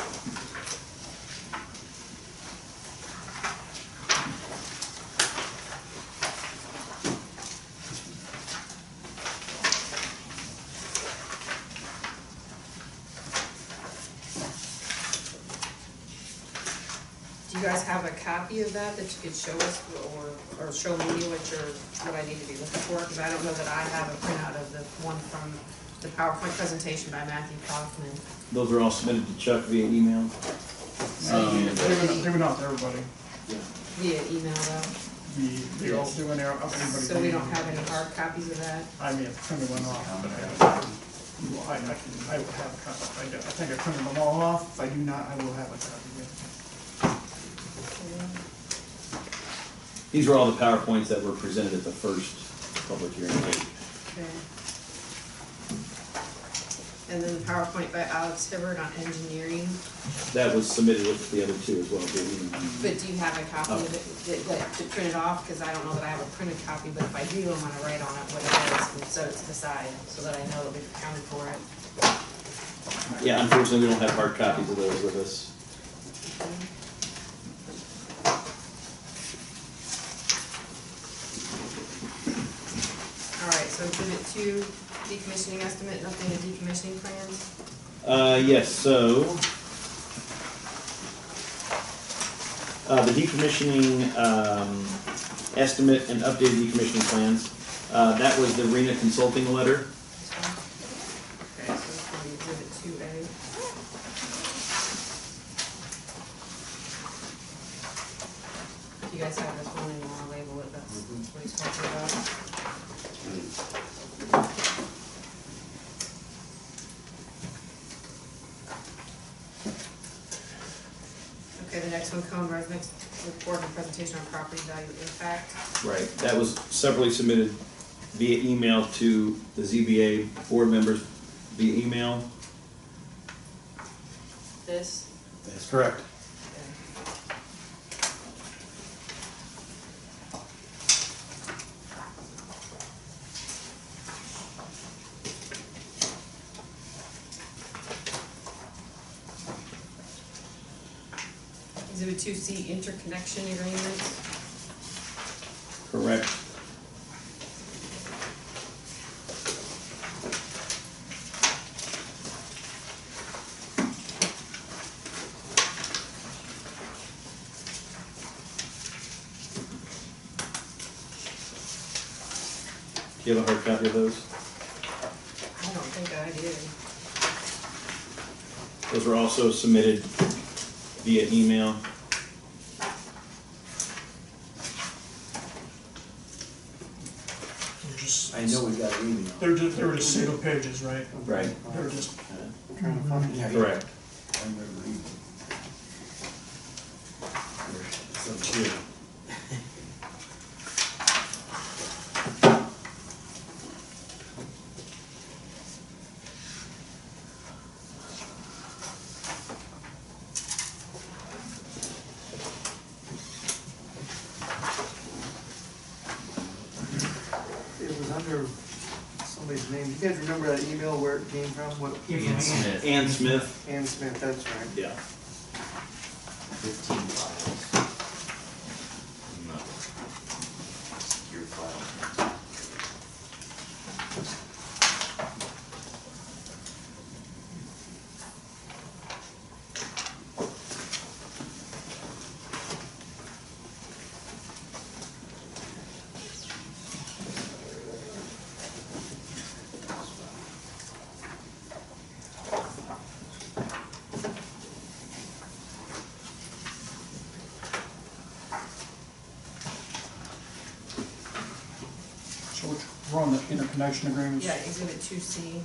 Do you guys have a copy of that you could show us, or show me what I need to be looking for? Because I don't know that I have a printout of the one from the PowerPoint presentation by Matthew Kaufman. Those were all submitted to Chuck via email. They went out to everybody. Via email though, They all do, and they're up everybody. so we don't have any hard copies of that? I may have printed one off, but I will have a copy. I think I printed them all off. If I do not, I will have a copy. These were all the PowerPoints that were presented at the first public hearing. Okay. And then the PowerPoint by Alex Hibbert on engineering, That was submitted with the other two as well via email. but do you have a copy of it, to print it off? Because I don't know that I have a printed copy, but if I do, I'm gonna write on it what it is and set it to the side, so that I know that we've accounted for it. Yeah, unfortunately, we don't have hard copies of those with us. All right, so exhibit 2, decommissioning estimate, and updated decommissioning plans. Yes, so, the decommissioning, estimate and updated decommissioning plans, that was the RENA consulting letter. This one. Okay, so it's gonna be exhibit 2A. If you guys have this one and you wanna label it, that's what he's talking about. Okay, the next one, Cone Res next report and presentation on property value impact. Right, that was separately submitted via email to the ZBA board members via email. This, That's correct. okay. Exhibit 2C, interconnection agreement. Correct. Do you have a hard copy of those? I don't think I did. Those were also submitted via email. They're just, I know we got an email. they were just single pages, right? Right. They were just, Trying to find it. Correct. I'm gonna read it. Some shit. It was under You guys remember that email where it came from? What? Ian Smith. Ann Smith, Ann Smith, that's right. yeah. 15 files. No. Secure file. So we're on the interconnection agreements. Yeah, exhibit 2C.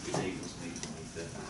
The date was May 25th.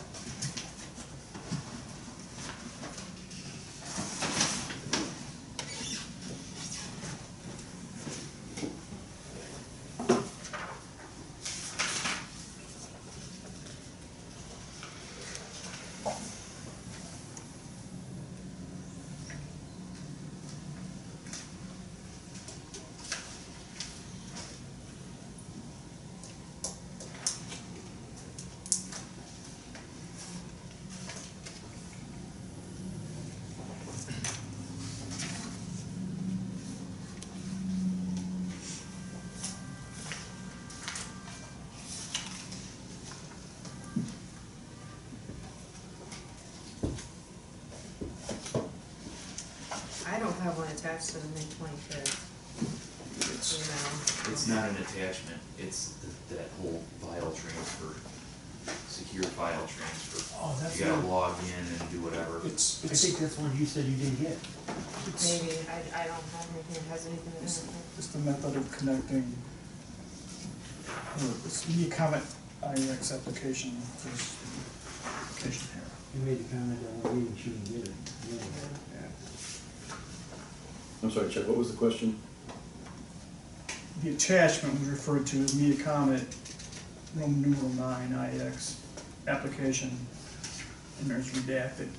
I don't have one attached to the May 25th email. It's not an attachment, it's that whole file transfer, secure file transfer. Oh, that's You gotta one. log in and do whatever. I think that's one you said you didn't get. Maybe, I don't have anything, has anything to do with it. It's the method of connecting, it's media comment IX application, this application here. You made the comment that one meeting she didn't get it. I'm sorry, Chuck, what was the question? The attachment was referred to as media comment, Roman numeral 9 IX application, and there's redacted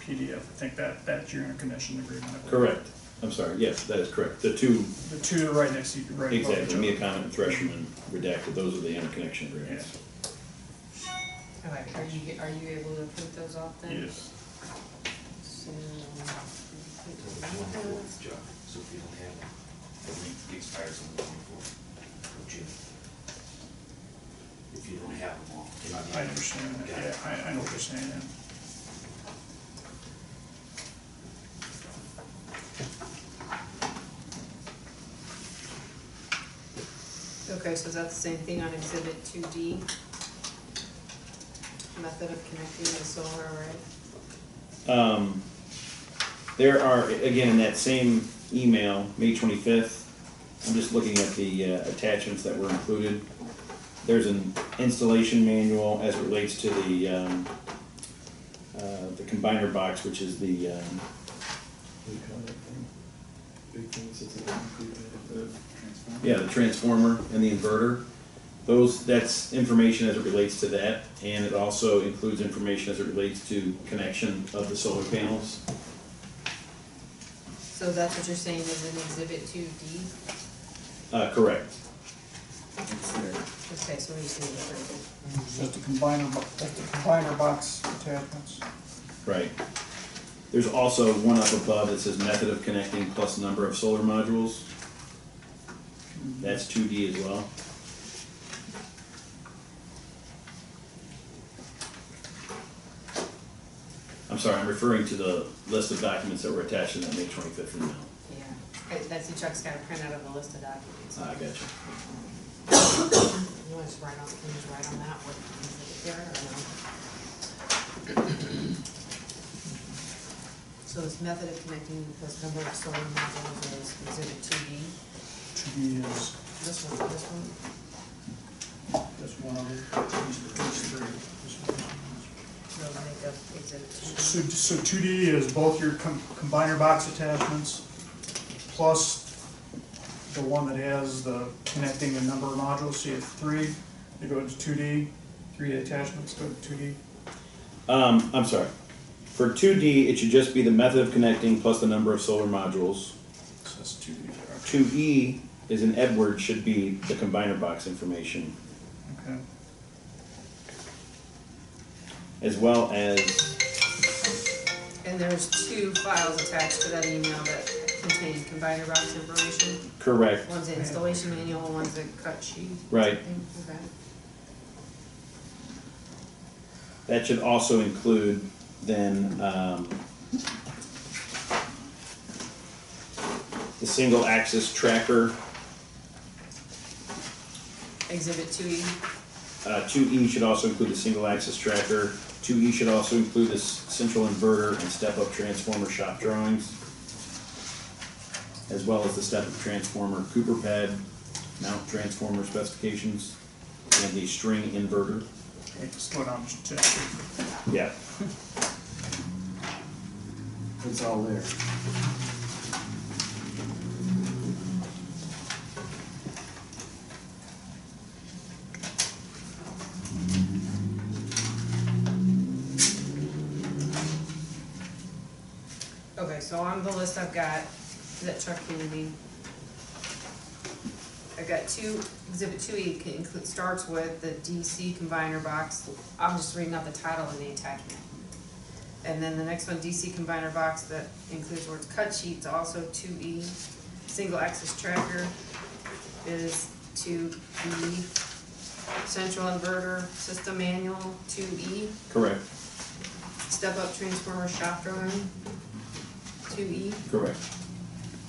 PDF. I think that's your interconnection agreement. I believe. Correct. I'm sorry, yes, that is correct. The two, The two are right next to you, right above each exactly, other. Mia Comment and Thresherman redacted, those are the interconnection agreements. Okay, are you able to print those off then? Yes. So, Which one to go with, Chuck, so if you don't have one, the link expires on the 24th of June. If you don't have them all. I understand that, yeah, I know what you're saying, yeah. okay, so that's the same thing on exhibit 2D? Method of connecting the solar array? There are, again, in that same email, May 25th, I'm just looking at the attachments that were included. There's an installation manual as it relates to the combiner box, which is the, what do you call that thing? Big thing that sits at the concrete, yeah, the transformer and the inverter. That's information as it relates to that, and it also includes information as it relates to connection of the solar panels. So that's what you're saying is in exhibit 2D? Correct. Okay, so we just need to approve it. Just the combiner box attachments. Right. There's also one up above that says method of connecting plus number of solar modules. That's 2D as well. I'm sorry, I'm referring to the list of documents that were attached in that May 25th email. Yeah, that's, Chuck's got a printout of the list of documents. I got you. You want to just write on, can you just write on that what exhibit there, or no? So this method of connecting this number of solar modules is exhibit 2D. 2D is This one. this one of them, these three. No, make up exhibit 2D. So 2D is both your combiner box attachments, plus the one that has the connecting the number of modules, so you have 3, they go into 2D, 3 attachments go to 2D. I'm sorry. For 2D, it should just be the method of connecting plus the number of solar modules. So that's 2D there. 2E is in Edward, should be the combiner box information, Okay. as well as, And there's 2 files attached to that email that contain combiner box information. correct, One's the installation manual, one's the cut sheet. right. Okay. That should also include then, the single axis tracker. Exhibit 2E. 2E should also include the single axis tracker. 2E should also include the central inverter and step-up transformer shop drawings, as well as the step-up transformer Cooper pad, mount transformer specifications, and the string inverter. Okay, slow down just a second. Yeah. It's all there. Okay, so on the list I've got, is that Chuck Kennedy? I've got exhibit 2E starts with the DC combiner box. I'm just reading out the title and the attachment. And then the next one, DC combiner box, that includes words cut sheets, also 2E. Single axis tracker is 2E. Central inverter system manual, 2E. Correct, Step up transformer shop drawing, 2E. correct,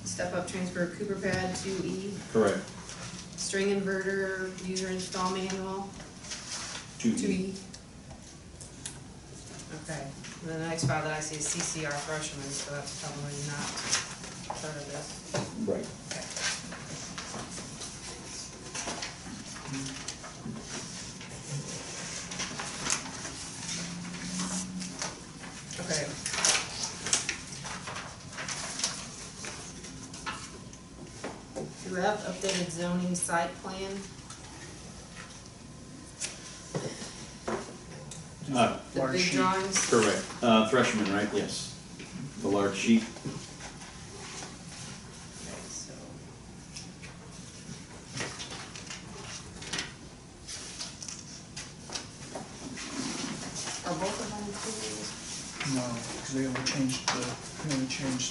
Step up transfer Cooper pad, 2E. correct. String inverter user install manual, 2E. Okay, and then the next file that I see is CCR Freshman, so that's probably not part of this. Right. Okay. Okay. Do we have updated zoning site plan? The Large big sheet. drawings? Correct. Freshman, right? Yes. The large sheet. Okay, so. Are both of them included? No, because they only changed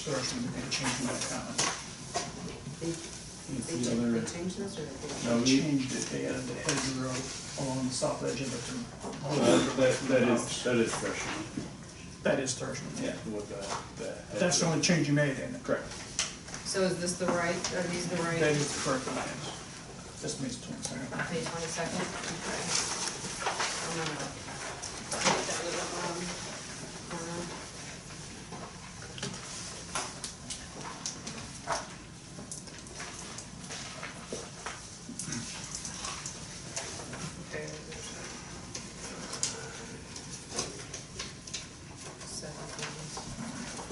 Thursday, but they changed my comment. They changed this or they? No, they changed it, they added the hedgerow along the south edge of it. That is freshman. That is Thursday. Yeah. With the. That's the only change you made, ain't it? Correct. So is this the right, are these the right? That is the correct one, yes. This means 22nd. Page 22nd, okay. I'm gonna put that in the bottom corner. Okay. 17.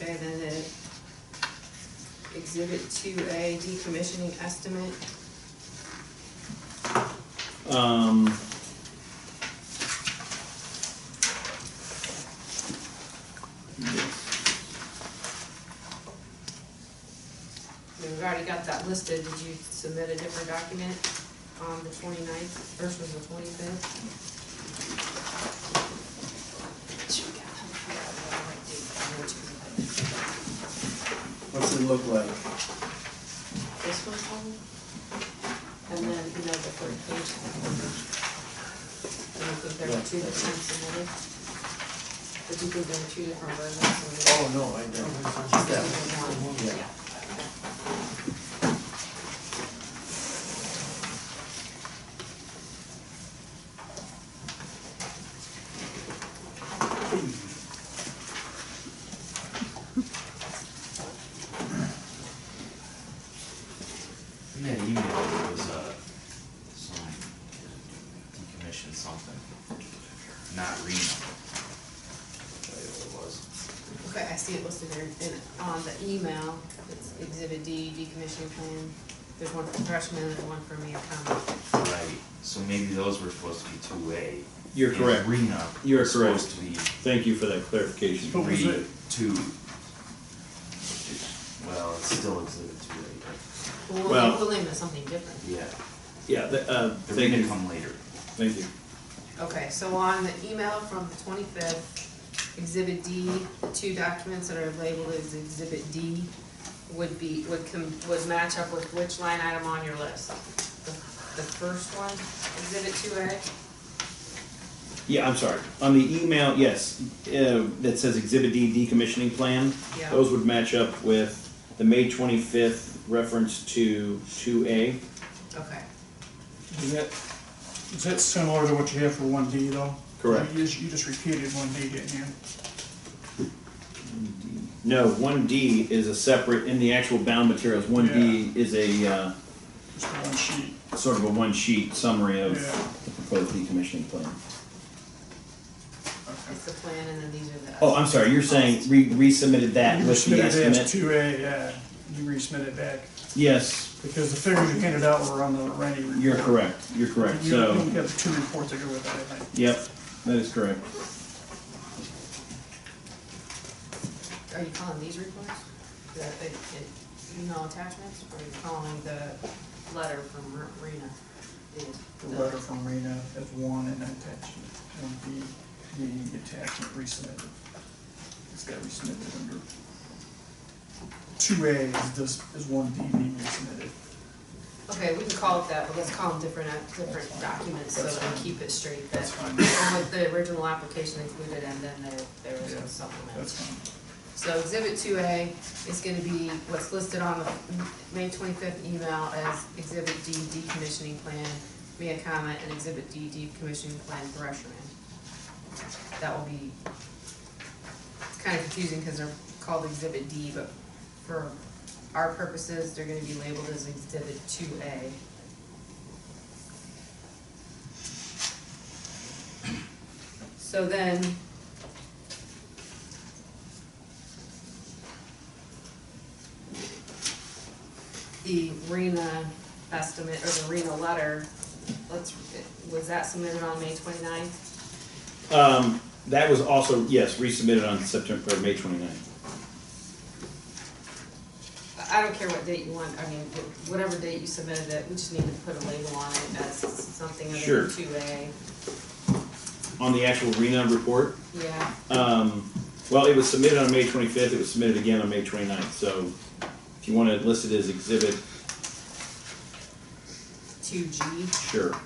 Okay, then it, exhibit 2A, decommissioning estimate. got that listed, did you submit a different document on the 29th versus the 25th? What's it look like? This one, probably? And then, you know, the third page. And I think there were two different submitted. But you think there were two different versions? Oh, no, I don't. Just that one. One, Yeah. yeah. In that email, there was some decommission something, not RENA. I'll tell you what it was. Okay, I see it listed there, and on the email, it's Exhibit D, decommissioning plan. There's one for freshman and one for me, comment. Right, so maybe those were supposed to be 2A. You're And correct. RENA You're was correct. supposed to be Thank you for that clarification. What was it? 2. Well, it's still Exhibit 2A, but, Well- We'll name it something different. yeah, Yeah, the thank RENA you, come later. thank you. Okay, so on the email from the 25th, Exhibit D, the two documents that are labeled as Exhibit D would match up with which line item on your list? The first one, Exhibit 2A? Yeah, I'm sorry. On the email, yes, that says Exhibit D decommissioning plan. Yeah. Those would match up with the May 25th reference to 2A. Okay. Is that similar to what you have for 1D though? Correct. You just repeated 1D, didn't you? No, 1D is a separate, in the actual bound materials, 1D is a, Just for one sheet. sort of a one-sheet summary of Yeah. the proposed decommissioning plan. Okay. It's the plan, and then these are the. Oh, I'm sorry, you're saying resubmitted that You with the resubmitted it as estimate? 2A, yeah, you resubmitted back, Yes, because the figures you handed out were on the Rennie report. you're correct, you're correct, You so, only have the two reports that go with that, I think. yep, that is correct. Are you calling these reports? Email attachments, or are you calling the letter from Rena? The letter from Rena as one and attachment, 1B, the attachment resubmitted. It's got resubmitted under 2A is 1D being resubmitted. Okay, we can call it that, but let's call them different documents so That's that we fine. keep it straight. That That's fine. with the original application included, and then there was Yeah, a supplement. That's fine. So Exhibit 2A is gonna be what's listed on the May 25th email as Exhibit D decommissioning plan, Mia comment, and Exhibit D decommissioning plan Thresherman. That will be, it's kind of confusing because they're called Exhibit D, but for our purposes, they're gonna be labeled as Exhibit 2A. So then, the RENA estimate, or the RENA letter, was that submitted on May 29th? That was also, yes, resubmitted on September, or May 29th. I don't care what date you want, I mean, whatever date you submitted it, we just need to put a label on it as something other Sure. than 2A. On the actual RENA report, Yeah, well, it was submitted on May 25th, it was submitted again on May 29th, so if you want to list it as exhibit, 2G, sure. okay.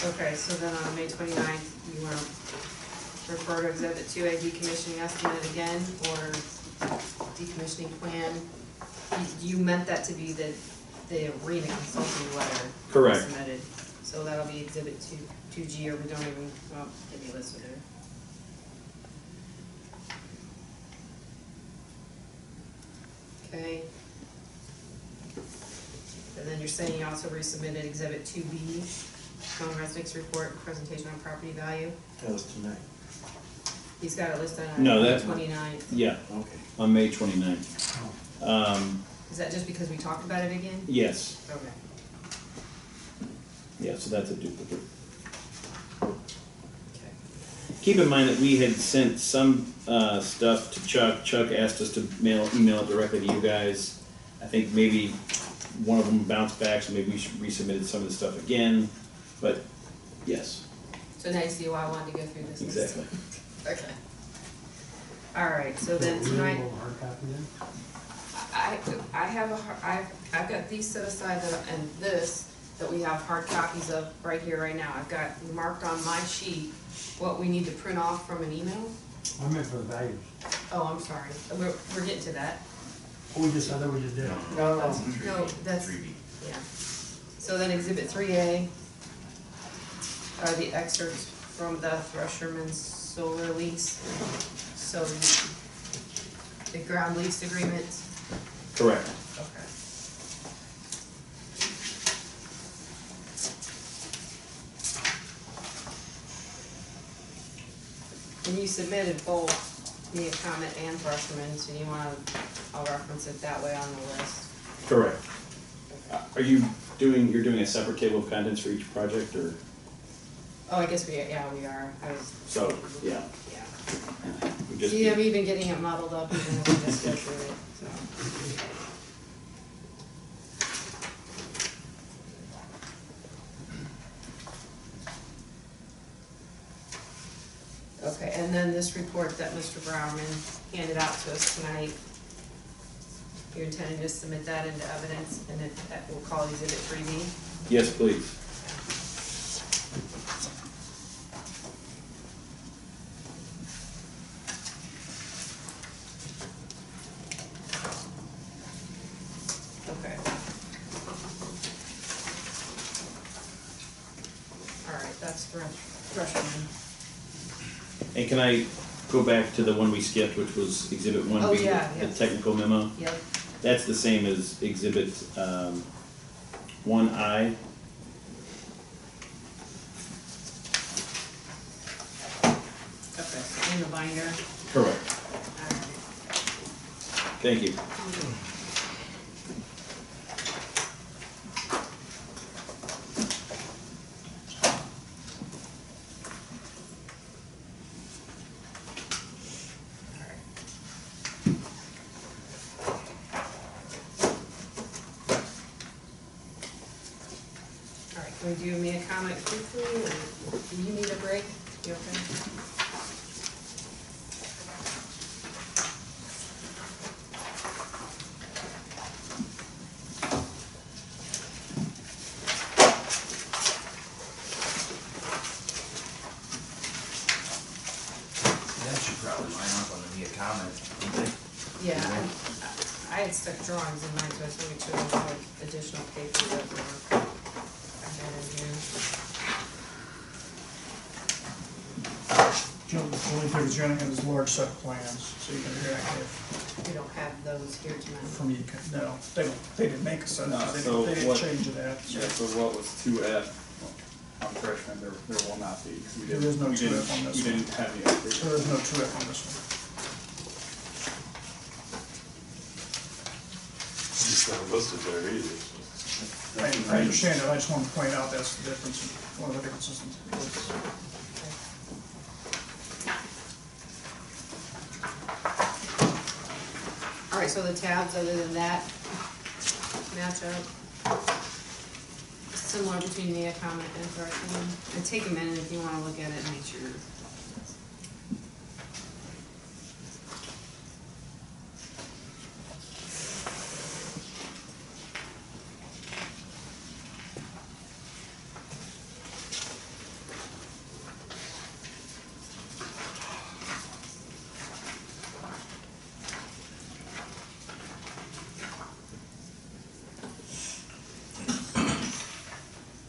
Okay, so then on May 29th, you want to refer to Exhibit 2A decommissioning estimate again, or decommissioning plan? You meant that to be the RENA consulting letter. Correct. Submitted, so that'll be Exhibit 2G, or we don't even, well, give you listed there. Okay. And then you're saying you also resubmitted Exhibit 2B? Cone Resnick's report, presentation on property value. That was tonight. He's got it listed on No, the that- 29th. Yeah, Okay. on May 29th. Is that just because we talked about it again? Yes, Okay. yeah, so that's a duplicate. Okay. Keep in mind that we had sent some stuff to Chuck. Chuck asked us to email it directly to you guys. I think maybe one of them bounced back, so maybe we should resubmit some of the stuff again. But yes, So now you see why I wanted to go through this list. exactly. Okay. All right, so then tonight, Hard copy then? I have I've got these set aside and this that we have hard copies of right here, right now. I've got marked on my sheet what we need to print off from an email. I meant for the values. Oh, I'm sorry. We're getting to that. Oh, we just, I thought we just did. No, no. No, that's, 3B. yeah. So then Exhibit 3A are the excerpts from the Thresherman solar lease. So the ground lease agreement. Correct. Okay. And you submitted both the comment and Thresherman, so you wanna, I'll reference it that way on the list. Correct. Are you you're doing a separate table of contents for each project, or, Oh, I guess we are. I was, so, yeah. yeah. we just- See, I'm even getting it muddled up even as we just go through it, so. Okay, and then this report that Mr. Browerman handed out to us tonight, you're intending to submit that into evidence, and it, that we'll call Exhibit 3B? Yes, please. Okay. All right, that's Thresherman. And can I go back to the one we skipped, which was Exhibit 1B? Oh, yeah, The yeah. technical memo? Yep. That's the same as Exhibit 1I. Okay, in the binder. Correct. All right. Thank you. All right, can we do me a comment quickly, or do you need a break? You okay? That should probably line up on the Mia comment, don't they? Yeah, I had stuck drawings in mine, so I just want to make sure there's no additional paper that were, I had in here. Joe, the only thing is you're gonna have is large set of plans, so you can have We don't have those here tonight. from you, no, they didn't make a set, No, they so didn't what- change it at, so. Yeah, so what was 2F on freshman, there will not be, 'cause we There didn't, is no we 2F didn't, on this we one. didn't have the update. There is no 2F on this one. It's not listed there either. I understand that, I just wanted to point out that's the difference, one of the differences. All right, so the tabs, other than that, match up. Similar between the comment and Thresherman. And take a minute if you wanna look at it and make sure.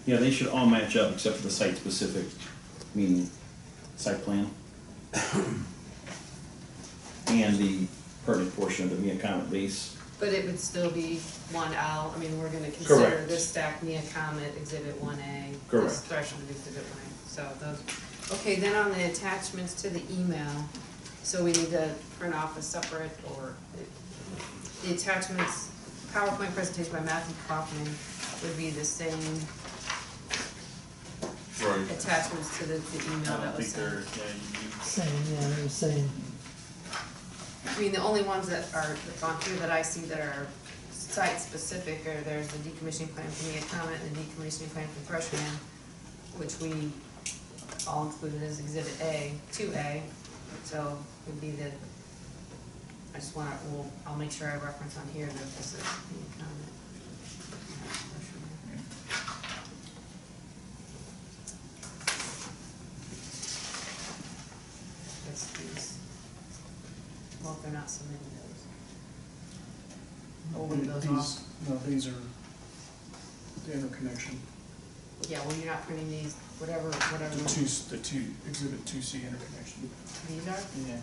Yeah, they should all match up except for the site-specific, meaning site plan. And the pertinent portion of the Mia comment lease. But it would still be 1L, I mean, we're gonna consider Correct. this stack Mia Comet Exhibit 1A. Correct. This threshold Exhibit 1A, so those, okay, then on the attachments to the email, so we need to print off a separate, or, the attachments, PowerPoint presentation by Matthew Kaufman would be the same Right. attachments to the I email don't that was think they're, sent. yeah, you, Same, yeah, they're saying, I mean, the only ones that are on here that I see that are site-specific are, there's the decommissioning plan from Mia Comet and the decommissioning plan from Freshman, which we all included as Exhibit A, 2A, so would be the, I just wanna, I'll make sure I reference on here that this is Mia Comet. That's these, well, if they're not submitting those. We'll leave those off. No, these are the interconnection, Yeah, well, you're not printing these, whatever, the two, exhibit 2C interconnection. these are? Yeah.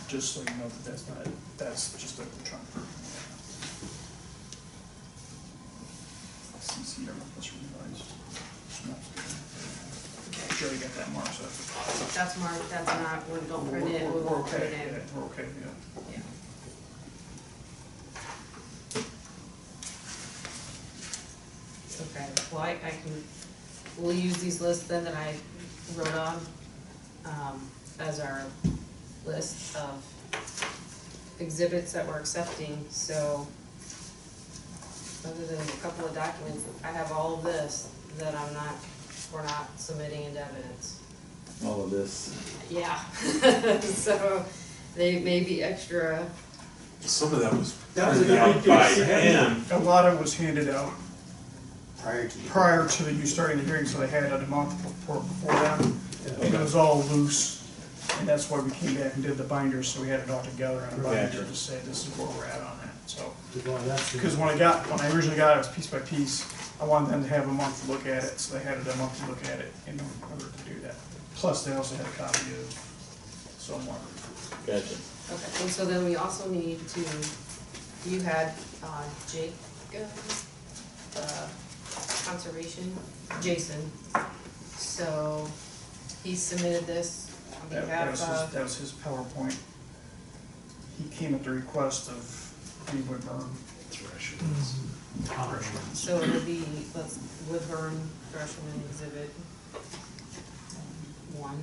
Just so you know that that's just a trunk. CC, or that's revised. Sure, you got that marked, so. That's marked, that's not, we don't print it, we We're won't print okay, it in. yeah, we're okay, yeah. Yeah. Okay, well, I can, we'll use these lists then that I wrote on, as our list of exhibits that we're accepting, so other than a couple of documents, I have all of this that we're not submitting into evidence. All of this. Yeah, so they may be extra, Some of that was That was a printed out good by thing. hand. A lot of it was handed out prior to. you starting the hearing, so they had it a month before them. And it was all loose, and that's why we came back and did the binders, so we had it all together on a binder Gotcha. to say this is where we're at on that, so. Well, that's the- Because when I originally got it, it was piece by piece, I wanted them to have a month to look at it, so they had a month to look at it in order to do that. Plus, they also had a copy of somewhere. Gotcha. okay, and so then we also need to, you had, Jake, conservation, Jason, so he submitted this on behalf of. That was his PowerPoint. He came at the request of Lee Woodburn. So it'll be, let's, Woodburn, Freshman Exhibit 1.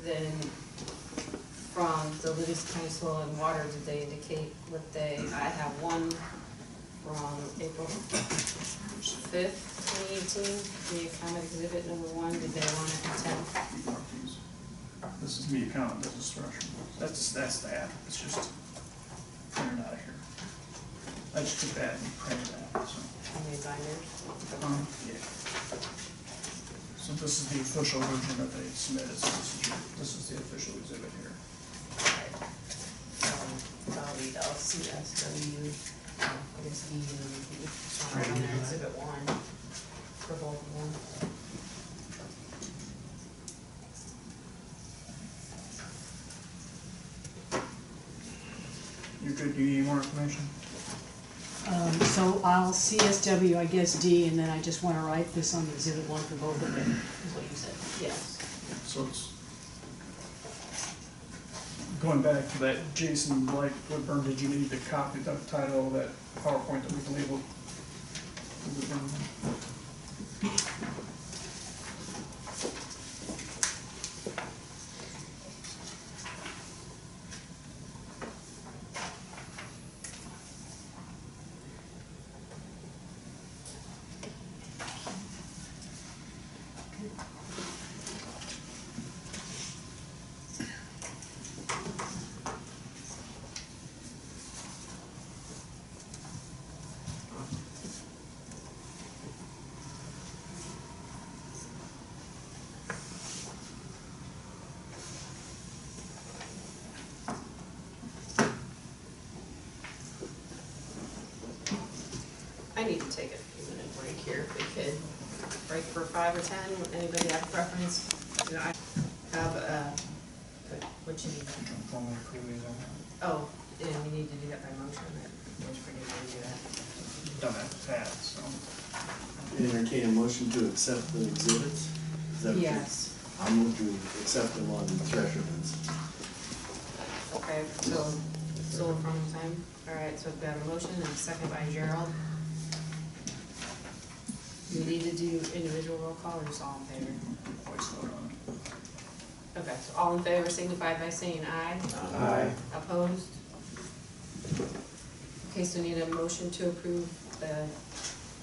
Then from the Livingston County Soil and Water, did they indicate what I have one from April 5th, 2018, the comment exhibit number 1, did they want it in 10? This is me account, this is Thrasher. That's that, it's just printed out of here. I just took that and printed that, so. How many binders? Yeah. So this is the official version that they submitted, so this is the official exhibit here. I'll read LCSW, I guess D, and then right on there, exhibit 1, for both of them. You're good, do you need more information? So I'll CSW, I guess D, and then I just wanna write this on the exhibit 1 for both of them, is what you said. Yes. So it's going back to that Jason Blake Woodburn, did you need the copy, the title of that PowerPoint that we've labeled? strike for 5 or 10, anybody have a preference? You know, I have, what you need? Formally approve these, Oh, and we need to do that by motion, I always forget how to do that. I've done that in the past, so. Entertain a motion to accept the exhibits? Is that what you- Yes. I'll move to accept them on Thresherman's. Okay, so, still in front of time, all right, so we've got a motion and a second by Gerald. Do we need to do individual roll call or just all in favor? Voice vote on it. Okay, so all in favor signify by saying aye. Aye. Opposed? Okay, so need a motion to approve the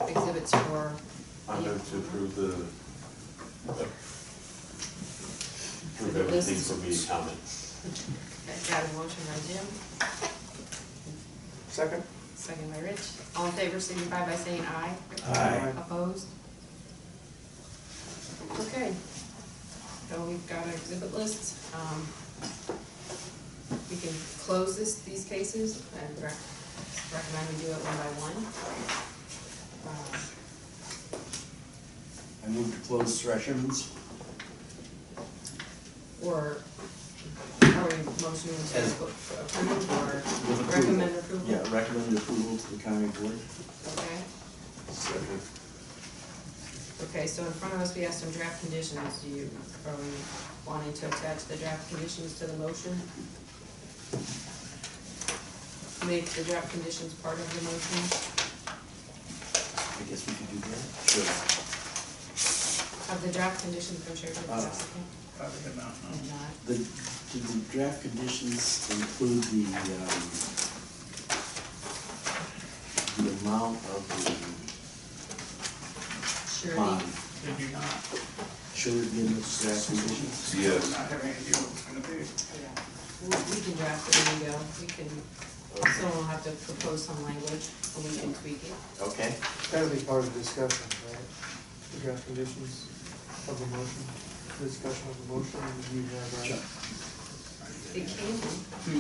exhibits for, I move to approve approve The everything list. for me to comment. got a motion by Jim, Second? second by Rich. All in favor signify by saying aye. Aye. Opposed? Okay. So we've got our exhibit list. We can close these cases and recommend we do it one by one. I move to close Thresherman's. Or are we motioning to As- approve or With approval. recommend approval? Yeah, recommend approval to the county board. Okay. Second. Okay, so in front of us, we have some draft conditions. Are we wanting to attach the draft conditions to the motion? Make the draft conditions part of the motion? I guess we could do that. Sure. Have the draft conditions been shared with the applicant? Probably good amount, no? If not, Did the draft conditions include the amount of the surety? bond? They do not. Should it be in those draft conditions? Yes. Not having any idea what it's gonna be. Yeah. We can draft it, there you go. We can, someone will have to propose some language, and we can tweak it. Okay. That'll be part of the discussion, right? The draft conditions of the motion, the discussion of the motion, and you have, Sure. It can be.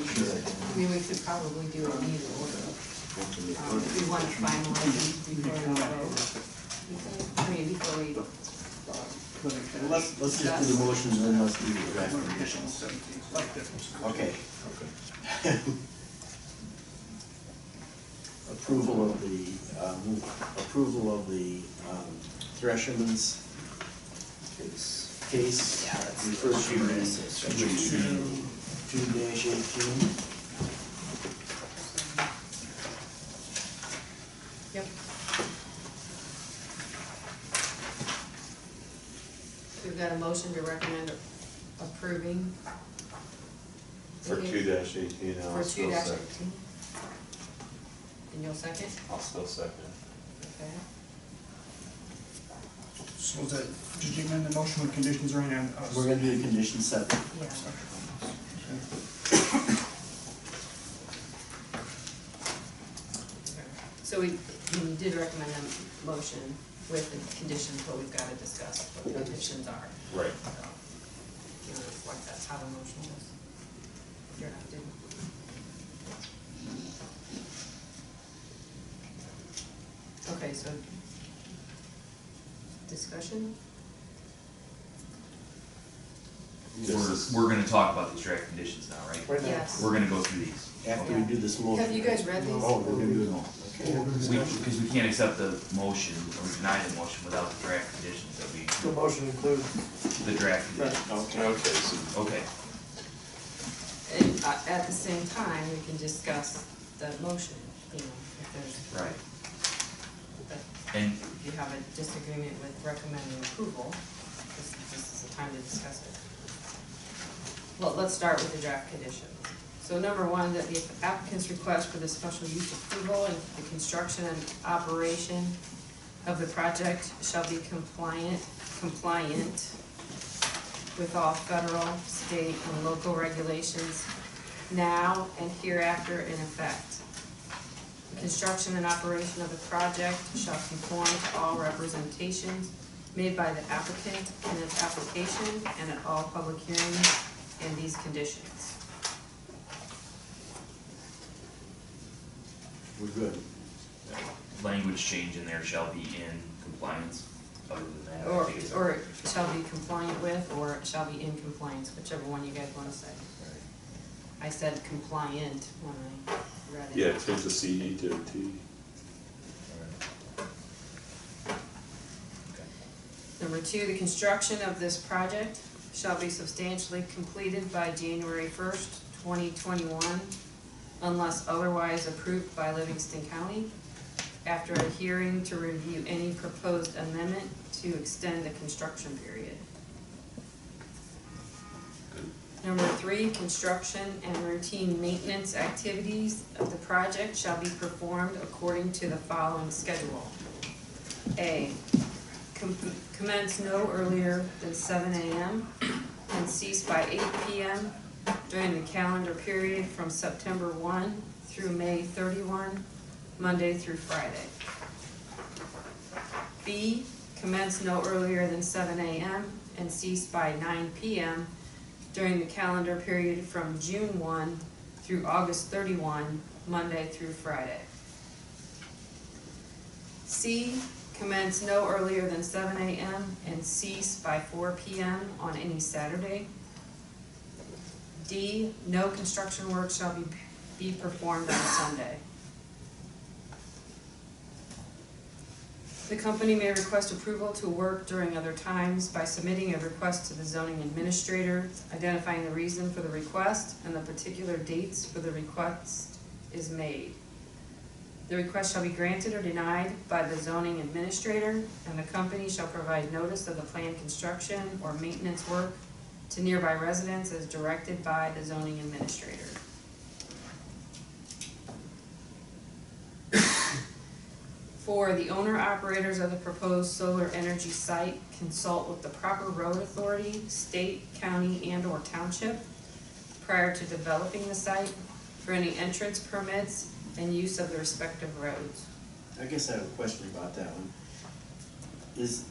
Sure. I mean, we could probably do it in either order. If we want to finalize these before we vote. I mean, before we, Well, let's just do the motions and then let's do the draft conditions. Okay. Approval of the Thresherman's case. Yeah, that's- Refers to the 2-18. yep. We've got a motion to recommend approving. For 2-18, For I'll still 2-18. second. And you'll second? I'll still second. Okay. So is that, did you amend the motion with conditions or any on us? We're gonna do the condition 7. Yeah. So we did recommend a motion with the conditions, but we've got to discuss what the conditions are. Right. So, you know, like that's how the motion was. You're not doing. Okay, so discussion? We're gonna talk about these draft conditions now, right? right now. Yes. We're gonna go through these. After we do this motion. Have you guys read these? Oh, we're gonna do it all. Okay. Because we can't accept the motion or deny the motion without the draft conditions that we, The motion includes, the draft conditions. Okay. Okay, so Okay, And at the same time, we can discuss the motion, you know, if there's, right. if And you have a disagreement with recommending approval, this is the time to discuss it. Well, let's start with the draft conditions. So number one, that the applicant's request for the special use approval and the construction and operation of the project shall be compliant with all federal, state, and local regulations now and hereafter in effect. The construction and operation of the project shall conform to all representations made by the applicant in its application and at all public hearings and these conditions. We're good. language change in there shall be in compliance other than that, I Or, think it's. or it shall be compliant with, or it shall be in compliance, whichever one you guys wanna say. I said compliant when I read it. Yeah, change the CD to a T. Number 2, the construction of this project shall be substantially completed by January 1st, 2021, unless otherwise approved by Livingston County, after adhering to review any proposed amendment to extend the construction period. Number 3, construction and routine maintenance activities of the project shall be performed according to the following schedule. A, commence no earlier than 7 a.m. and cease by 8 p.m. during the calendar period from September 1 through May 31, Monday through Friday. B, commence no earlier than 7 a.m. and cease by 9 p.m. during the calendar period from June 1 through August 31, Monday through Friday. C, commence no earlier than 7 a.m. and cease by 4 p.m. on any Saturday. D, no construction work shall be performed on Sunday. The company may request approval to work during other times by submitting a request to the zoning administrator, identifying the reason for the request and the particular dates for the request is made. The request shall be granted or denied by the zoning administrator, and the company shall provide notice of the planned construction or maintenance work to nearby residents as directed by the zoning administrator. For the owner-operators of the proposed solar energy site, consult with the proper road authority, state, county, and/or township prior to developing the site for any entrance permits and use of the respective roads. I guess I have a question about that one. Is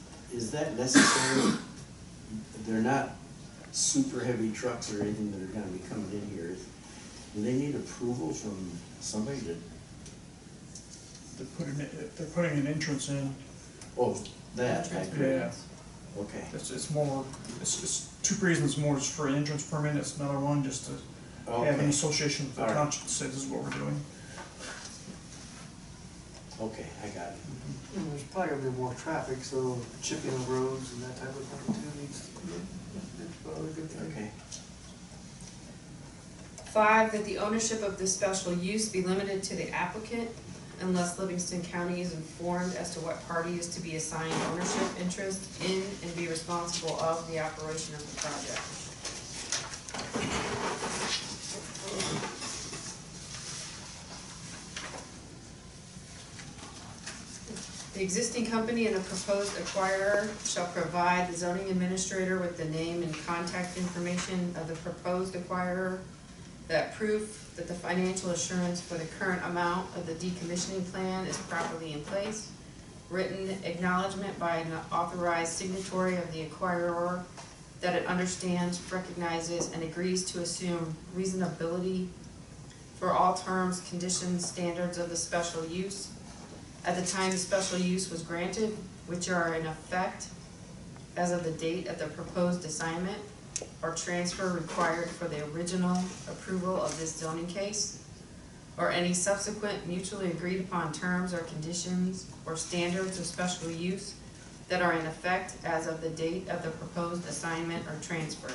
that necessary? They're not super heavy trucks or anything that are gonna be coming in here. Do they need approval from somebody to, They're putting an entrance in. oh, that, I agree. Yeah. Okay, It's more, it's two reasons, more is for an entrance permit, it's another one just to have an okay, association with the All right. township to say this is what we're doing. okay, I got it. And there's probably gonna be more traffic, so chipping of roads and that type of thing too needs to be, it's probably a good thing. Okay. 5, that the ownership of this special use be limited to the applicant unless Livingston County is informed as to what party is to be assigned ownership interest in and be responsible of the operation of the project. The existing company and the proposed acquirer shall provide the zoning administrator with the name and contact information of the proposed acquirer, that proof that the financial assurance for the current amount of the decommissioning plan is properly in place, written acknowledgement by an authorized signatory of the acquirer that it understands, recognizes, and agrees to assume reasonability for all terms, conditions, standards of the special use at the time the special use was granted, which are in effect as of the date of the proposed assignment or transfer required for the original approval of this zoning case, or any subsequent mutually agreed upon terms or conditions or standards of special use that are in effect as of the date of the proposed assignment or transfer.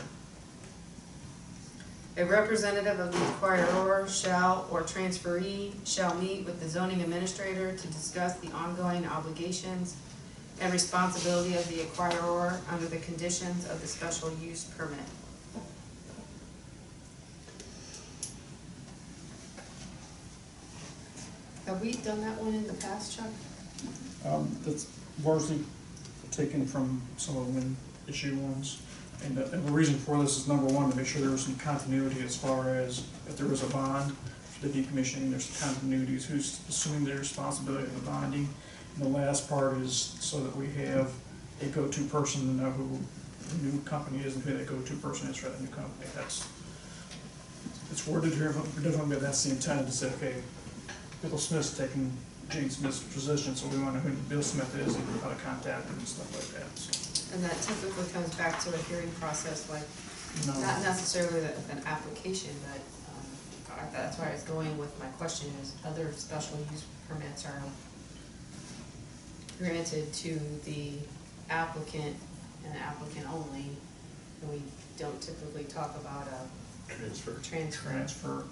A representative of the acquirer shall, or transferee, shall meet with the zoning administrator to discuss the ongoing obligations and responsibility of the acquirer under the conditions of the special use permit. Have we done that one in the past, Chuck? That's largely taken from some of the wind issue ones. And the reason for this is, number one, to make sure there was some continuity as far as if there was a bond for the decommissioning, there's some continuities, who's assuming the responsibility of the bonding. And the last part is so that we have a go-to person to know who the new company is and who that go-to person is for that new company. It's worded here, but definitely that's the intent, to say, okay, Biddle Smith's taking Jane Smith's position, so we wanna know who Bill Smith is and how to contact him and stuff like that, so. And that typically comes back to a hearing process, like, No. not necessarily an application, but, that's where I was going with my question is, other special use permits are granted to the applicant and applicant only, and we don't typically talk about a transfer,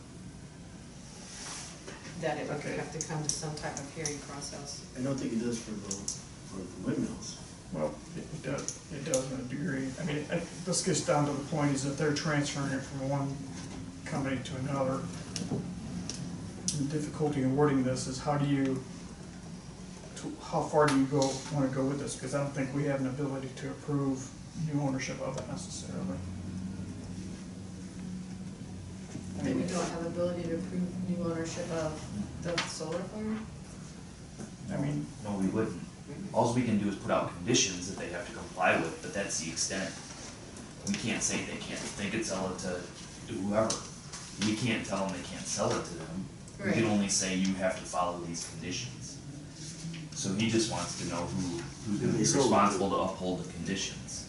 that it would Okay. have to come to some type of hearing process. I don't think it does for the windmills. Well, it does in a degree. I mean, this gets down to the point is that they're transferring it from one company to another. The difficulty in wording this is how far do you wanna go with this? Because I don't think we have an ability to approve new ownership of it necessarily. I We mean, don't have ability to approve new ownership of the solar farm? I mean, No, we wouldn't. All we can do is put out conditions that they have to comply with, but that's the extent. We can't say they could sell it to whoever. We can't tell them they can't sell it to them. We can Right. only say you have to follow these conditions. So he just wants to know who's gonna be responsible to uphold the conditions.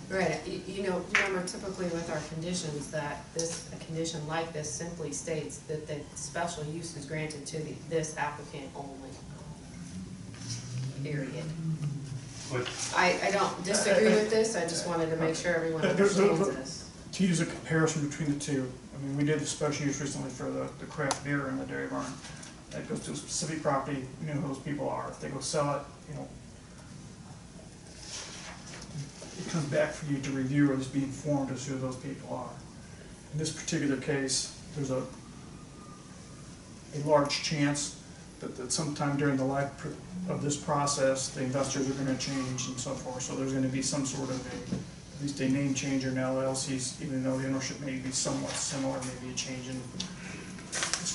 Right, you know, remember typically with our conditions that a condition like this simply states that the special use is granted to this applicant only. Period. But I don't disagree with this, I just wanted to make sure everyone understands this. to use a comparison between the two, I mean, we did the special use recently for the craft beer in the dairy barn. That goes to a specific property, we know who those people are. If they go sell it, you know, it comes back for you to review or just be informed as to who those people are. In this particular case, there's a large chance that sometime during the life of this process, the investors are gonna change and so forth. So there's gonna be some sort of at least a name change or an LLC, even though the ownership may be somewhat similar, maybe a change in, it's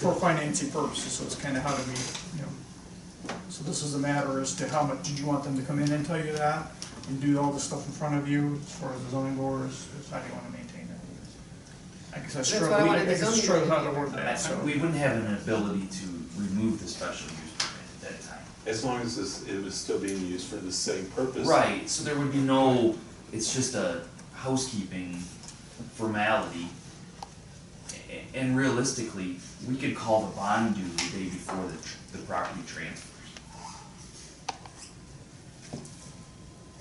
for financing purposes, so it's kind of how do we, you know. So this is a matter as to how much, did you want them to come in and tell you that? And do all this stuff in front of you, as far as the zoning board, is how do you wanna maintain that? I guess I That's struggle, why I I wanted the guess I zoning struggle board how to to be word that, so. We wouldn't have an ability to remove the special use permit at that time. As long as it was still being used for the same purpose. Right, so there would be no, it's just a housekeeping formality. And realistically, we could call the bond due the day before the property transfers.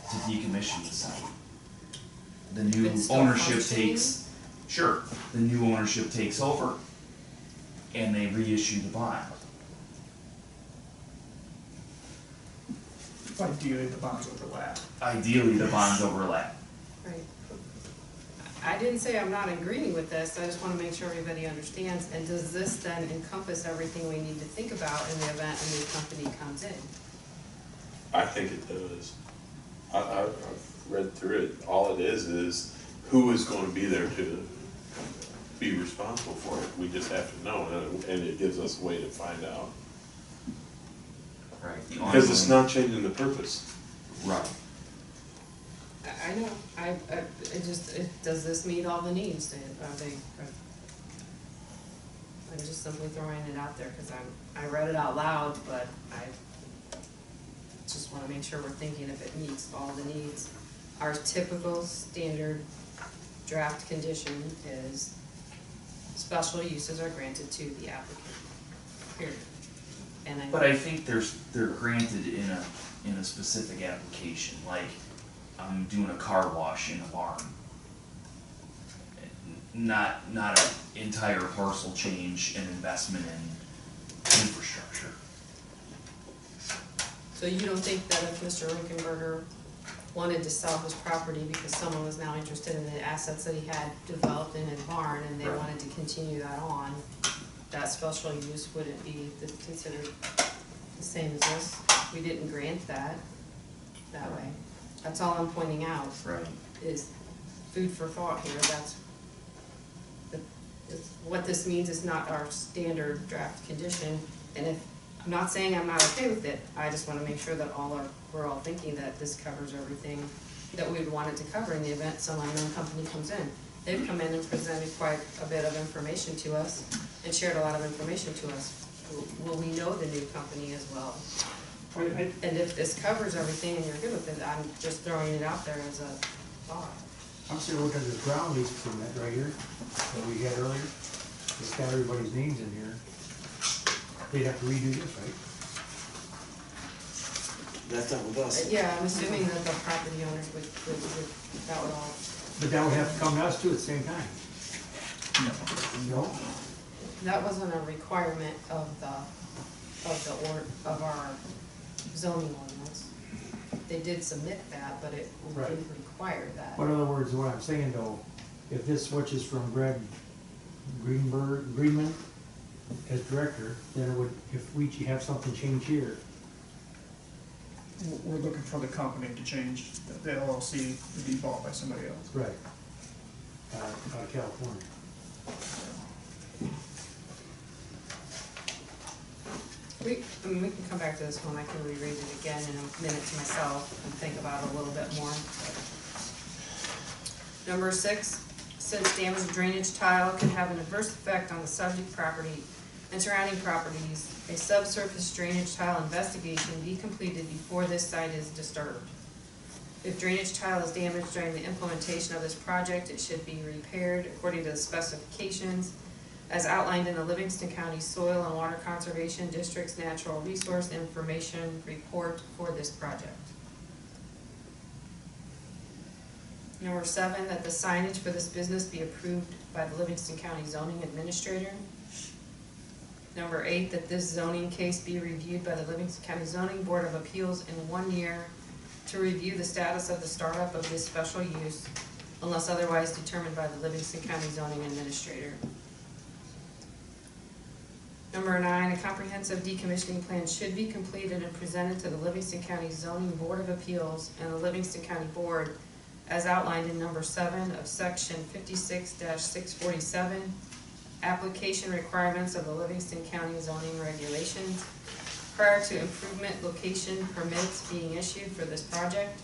To decommission the site. The new It's still ownership functioning? takes, sure, the new ownership takes over and they reissue the bond. Ideally, the bonds overlap. Ideally, the bonds overlap. Right. I didn't say I'm not agreeing with this, I just wanna make sure everybody understands, and does this then encompass everything we need to think about in the event a new company comes in? I think it does. I've read through it, all it is who is going to be there to be responsible for it, we just have to know, and it gives us a way to find out. Right. Because it's not changing the purpose. Right. I know, does this meet all the needs, I'm just simply throwing it out there, cause I read it out loud, but I just wanna make sure we're thinking if it meets all the needs. Our typical standard draft condition is special uses are granted to the applicant, period. And But I think they're granted in a specific application, like I'm doing a car wash in a barn. Not an entire parcel change and investment in infrastructure. So you don't think that if Mr. Rinkenberger wanted to sell his property because someone was now interested in the assets that he had developed in his barn and they Right. wanted to continue that on, that special use wouldn't be considered the same as this? We didn't grant that way. That's all I'm pointing out, Right. is food for thought here, what this means is not our standard draft condition, and if, I'm not saying I'm not okay with it, I just wanna make sure that we're all thinking that this covers everything that we would want it to cover in the event some unknown company comes in. They've come in and presented quite a bit of information to us, and shared a lot of information to us. will we know the new company as well? I- And if this covers everything and you're good with it, I'm just throwing it out there as a thought. I'm still looking at this ground lease permit right here, that we had earlier. It's got everybody's names in here. They'd have to redo this, right? That's not with us. Yeah, I'm assuming that the property owners would, that would all, But that would have to come to us too at the same time. No? that wasn't a requirement of our zoning ordinance. They did submit that, but it Right. didn't require that. But in other words, what I'm saying though, if this switches from Greg Greenman as director, then it would, if we have something change here, We're looking for the company to change, the LLC to be bought by somebody else. right, out of California. I mean, we can come back to this one, I can reread it again in a minute to myself and think about it a little bit more. Number 6, since damaged drainage tile can have an adverse effect on the subject property and surrounding properties, a subsurface drainage tile investigation be completed before this site is disturbed. If drainage tile is damaged during the implementation of this project, it should be repaired according to the specifications as outlined in the Livingston County Soil and Water Conservation District's Natural Resource Information Report for this project. Number 7, that the signage for this business be approved by the Livingston County Zoning Administrator. Number 8, that this zoning case be reviewed by the Livingston County Zoning Board of Appeals in 1 year to review the status of the startup of this special use unless otherwise determined by the Livingston County Zoning Administrator. Number 9, a comprehensive decommissioning plan should be completed and presented to the Livingston County Zoning Board of Appeals and the Livingston County Board as outlined in number 7 of section 56-647, application requirements of the Livingston County zoning regulations prior to improvement location permits being issued for this project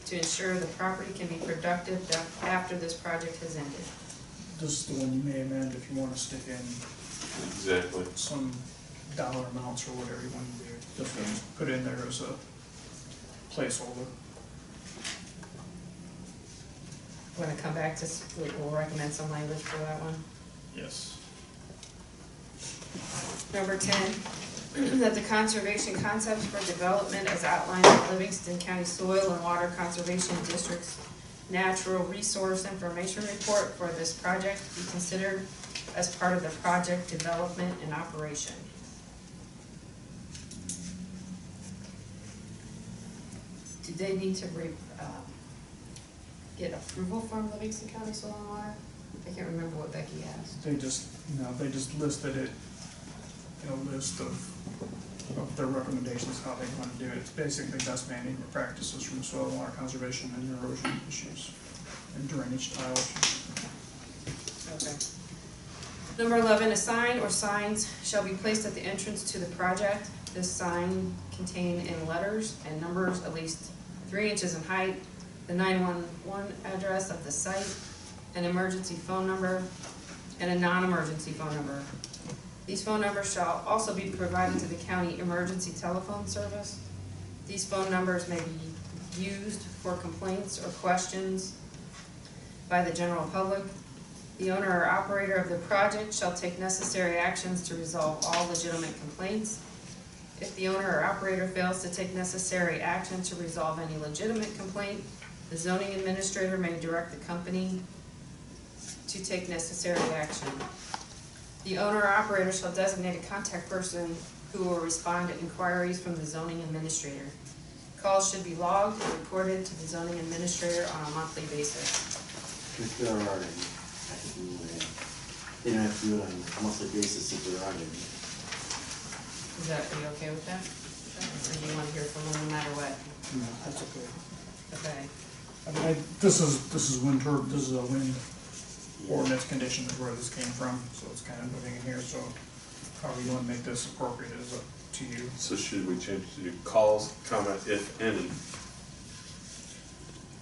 to ensure the property can be productive after this project has ended. This is the one you may amend if you want to stick in Exactly. some dollar amounts or whatever you want to do. Just put in there as a placeholder. Want to come back to, we'll recommend some language for that one. Yes. Number 10, that the conservation concepts for development as outlined in the Livingston County Soil and Water Conservation District's Natural Resource Information Report for this project be considered as part of the project development and operation. Do they need to get approval from Livingston County Soil and Water? I can't remember what Becky asked. They just listed it in a list of their recommendations, how they want to do it. It's basically best management practices from soil and water conservation and erosion issues and drainage tile issues. Okay. Number 11, a sign or signs shall be placed at the entrance to the project. This sign contain in letters and numbers at least 3 inches in height, the 911 address of the site, an emergency phone number, and a non-emergency phone number. These phone numbers shall also be provided to the county emergency telephone service. These phone numbers may be used for complaints or questions by the general public. The owner or operator of the project shall take necessary actions to resolve all legitimate complaints. If the owner or operator fails to take necessary action to resolve any legitimate complaint, the zoning administrator may direct the company to take necessary action. The owner or operator shall designate a contact person who will respond to inquiries from the zoning administrator. Calls should be logged and reported to the zoning administrator on a monthly basis. If there are any, I think we will, they don't have to do it on a monthly basis if there are any. Is that, are you okay with that? Or do you want to hear from them no matter what? No, that's okay. Okay. I mean, this is a wind ordinance condition is where this came from, so it's kind of moving in here, so however you want to make this appropriate is up to you. So should we change to calls, comment, if any?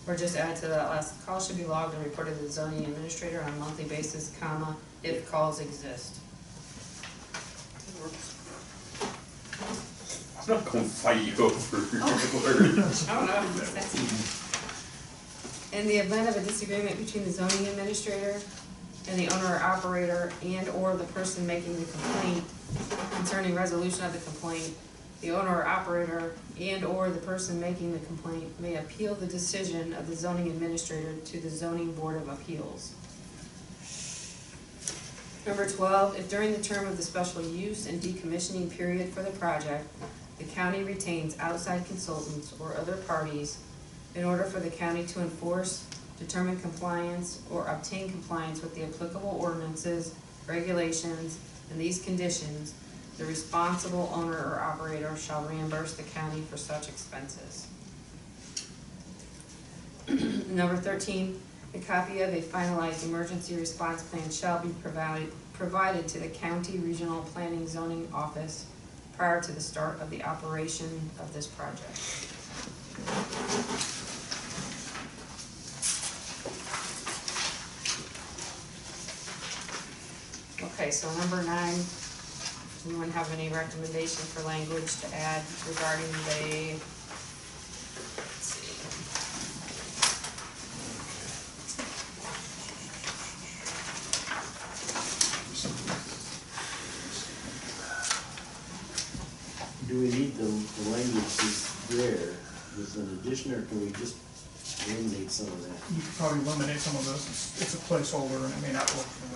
Or just add to that last, call should be logged and reported to the zoning administrator on a monthly basis, comma, if calls exist. I'm not gonna fight you over your word. I don't know, that's in the event of a disagreement between the zoning administrator and the owner or operator and/or the person making the complaint concerning resolution of the complaint, the owner or operator and/or the person making the complaint may appeal the decision of the zoning administrator to the zoning board of appeals. Number 12, if during the term of the special use and decommissioning period for the project, the county retains outside consultants or other parties in order for the county to enforce, determine compliance, or obtain compliance with the applicable ordinances, regulations, and these conditions, the responsible owner or operator shall reimburse the county for such expenses. Number 13, a copy of a finalized emergency response plan shall be provided to the county regional planning zoning office prior to the start of the operation of this project. Okay, so number 9, does anyone have any recommendation for language to add regarding the, let's see. Do we need the language that's there with an addition, or can we just eliminate some of that? You could probably eliminate some of this. It's a placeholder and it may not work for the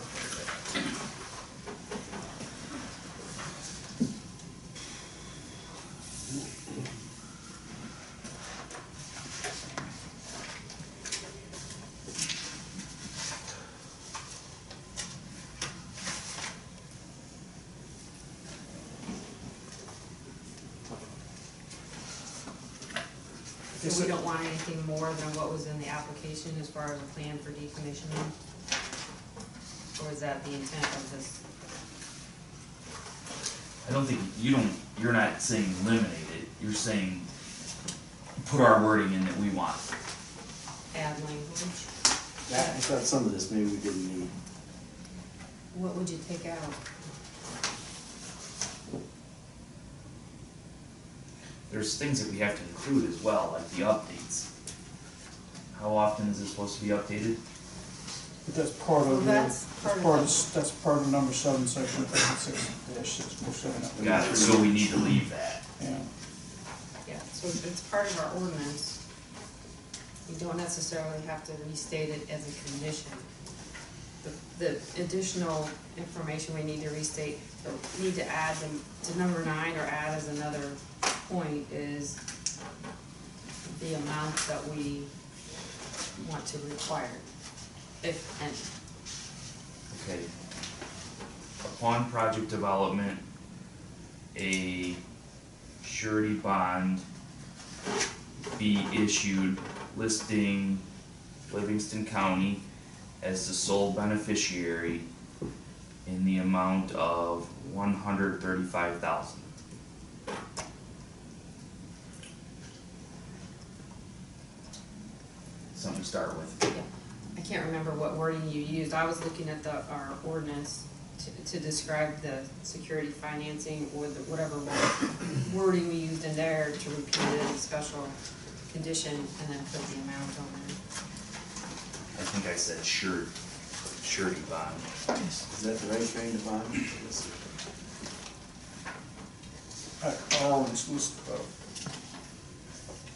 So we don't want anything more than what was in the application as far as a plan for decommissioning? Or is that the intent of this? I don't think, you're not saying eliminate it, you're saying put our wording in that we want. Add language? I thought some of this maybe we didn't need. What would you take out? There's things that we have to include as well, like the updates. How often is this supposed to be updated? But that's part Well, of, that's part of that's part of number 7, section 36-647. Got it, so we need to leave that. Yeah. Yeah, so it's part of our ordinance. You don't necessarily have to restate it as a condition. The additional information we need to restate, or need to add them to number 9 or add as another point is the amount that we want to require, if any. Okay. Upon project development, a surety bond be issued listing Livingston County as the sole beneficiary in the amount of $135,000. Something to start with. Yeah. I can't remember what wording you used. I was looking at our ordinance to describe the security financing or the whatever wording we used in there to repeat it as a special condition and then put the amount on there. I think I said surety bond. Is that the right kind of bond? Our ordinance lists the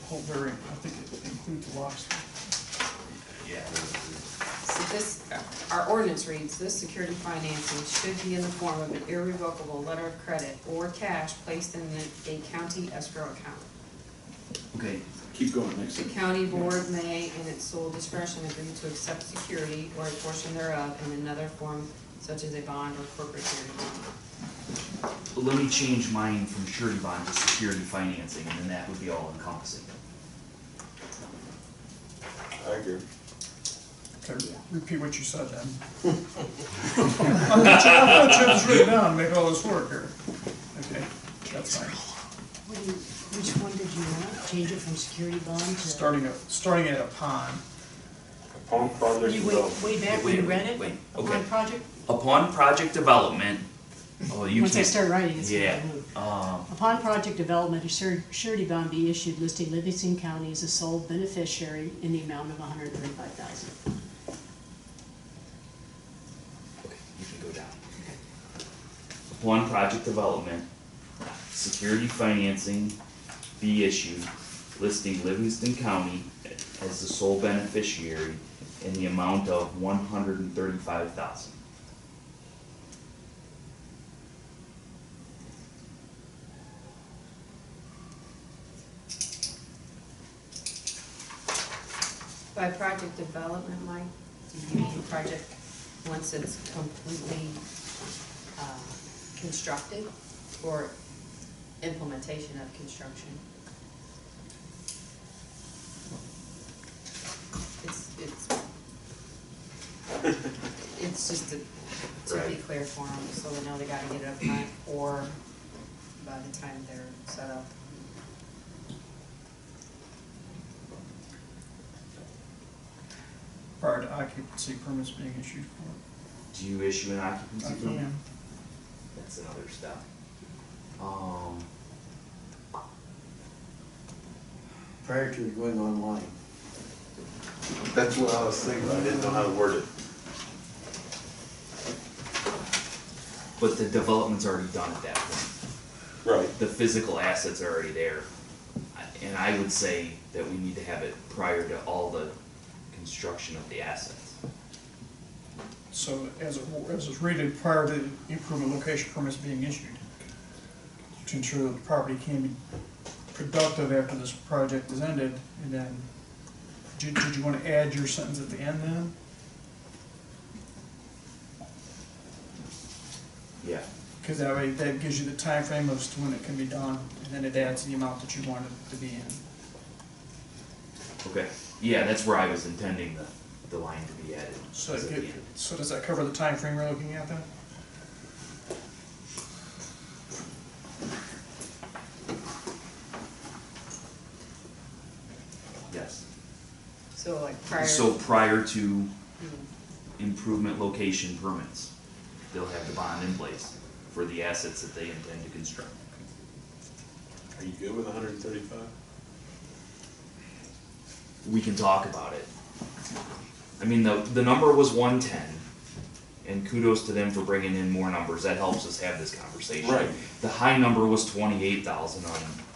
whole variant. I think it includes the lots. Yeah. So this, our ordinance reads, this security financing should be in the form of an irrevocable letter of credit or cash placed in a county escrow account. Okay. Keep going, next The one. county board may, in its sole discretion, agree to accept security or a portion thereof in another form such as a bond or corporate guarantee. Well, let me change mine from surety bond to security financing, and then that would be all encompassing. I agree. Okay, repeat what you said then. I'm gonna try this written down and make all this work here. Okay, that's fine. Which one did you want? Change it from security bond to? Starting at upon. Upon project You development. way back when you read it? Wait, On okay. project? Upon project development, oh, you Once I can't. start writing, it's Yeah. gonna move. Upon project development, a surety bond be issued listing Livingston County as a sole beneficiary in the amount of $135,000. Okay, you can go down. Upon project development, security financing be issued listing Livingston County as the sole beneficiary in the amount of $135,000. By project development, Mike, do you mean project once it's completely constructed, or implementation of construction? It's just to be Right. clear for them, so they know they gotta get it up front, or by the time they're set up. Prior to occupancy permits being issued for Do you issue an occupancy it. permit? That's another step. Prior to it going online. That's what I was thinking, I didn't know how to word it. But the development's already done at that point. Right. The physical assets are already there. And I would say that we need to have it prior to all the construction of the assets. So as it's rated prior to improvement location permits being issued, to ensure that the property can be productive after this project is ended, and then, did you want to add your sentence at the end then? Yeah. Because that way, that gives you the time frame as to when it can be done, and then it adds the amount that you want it to be in. Okay. Yeah, that's where I was intending the line to be added. So, is at the end. so does that cover the time frame we're looking at then? Yes. So like prior. So prior to improvement location permits, they'll have the bond in place for the assets that they intend to construct. Are you good with 135? We can talk about it. I mean, the number was 110, and kudos to them for bringing in more numbers. That helps us have this conversation. Right. The high number was 28,000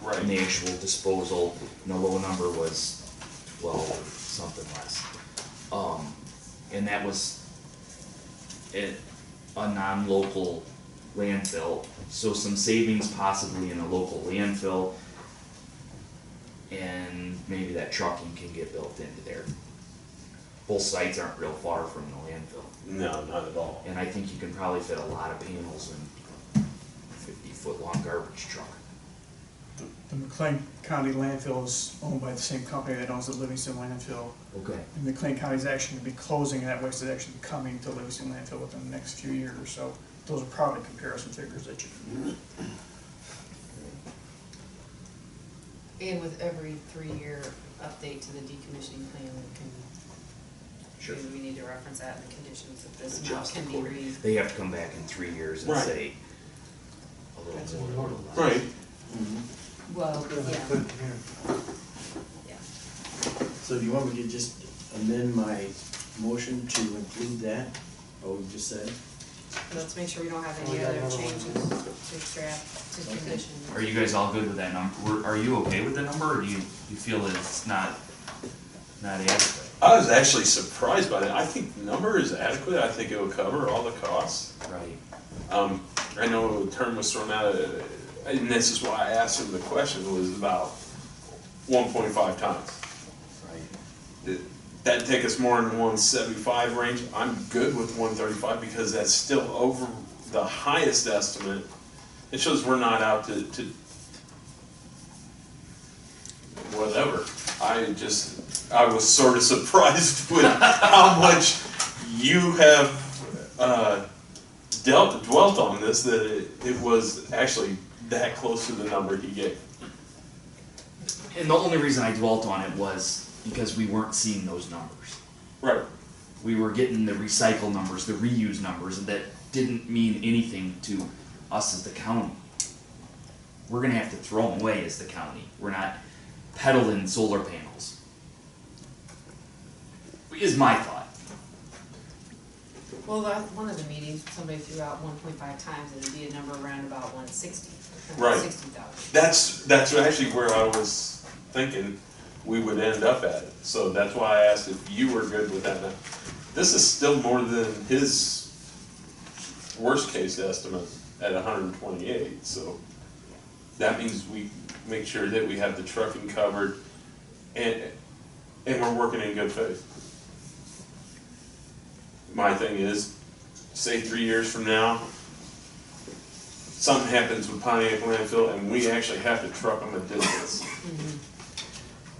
Right. on the actual disposal, and the low number was 12 or something less. And that was a non-local landfill, so some savings possibly in a local landfill, and maybe that trucking can get built into there. Both sites aren't real far from the landfill, No, not at all. and I think you can probably fit a lot of panels in 50-foot long garbage truck. The McLean County landfill is owned by the same company that owns the Livingston landfill. Okay. And McLean County is actually going to be closing that way, so it's actually coming to Livingston landfill within the next few years. So those are probably comparison figures that you can use. And with every 3-year update to the decommissioning plan, we can, Sure. maybe we need to reference that in the conditions that this amount Adjust can be accordingly. raised. They have to come back in 3 years and Right. say a That's little in more. order. Right. Well, yeah, yeah. So do you want me to just amend my motion to include that, what we just said? Let's make sure we don't have Oh, any yeah, other another one. changes to draft, to Okay. conditions. Are you guys all good with that number? Are you okay with the number, or do you feel that it's not adequate? I was actually surprised by that. I think the number is adequate. I think it will cover all the costs. Right. I know the term was thrown out, and this is why I asked him the question, was about 1.5 times. Right. That'd take us more in the 175 range. I'm good with 135 because that's still over the highest estimate. It shows we're not out to whatever. I was sort of surprised with how much you have dwelt on this, that it was actually that close to the number he gave. And the only reason I dwelt on it was because we weren't seeing those numbers. Right. We were getting the recycle numbers, the reuse numbers, and that didn't mean anything to us as the county. we're gonna have to throw them away as the county. We're not peddling solar panels. Is my thought. Well, that, one of the meetings, somebody threw out 1.5 times, and it'd be a number around about 160. Right. 60,000. That's actually where I was thinking we would end up at it. So that's why I asked if you were good with that. This is still more than his worst case estimate at 128, so that means we make sure that we have the trucking covered and we're working in good faith. My thing is, say 3 years from now, something happens with Pontiac landfill and we actually have to truck them a distance.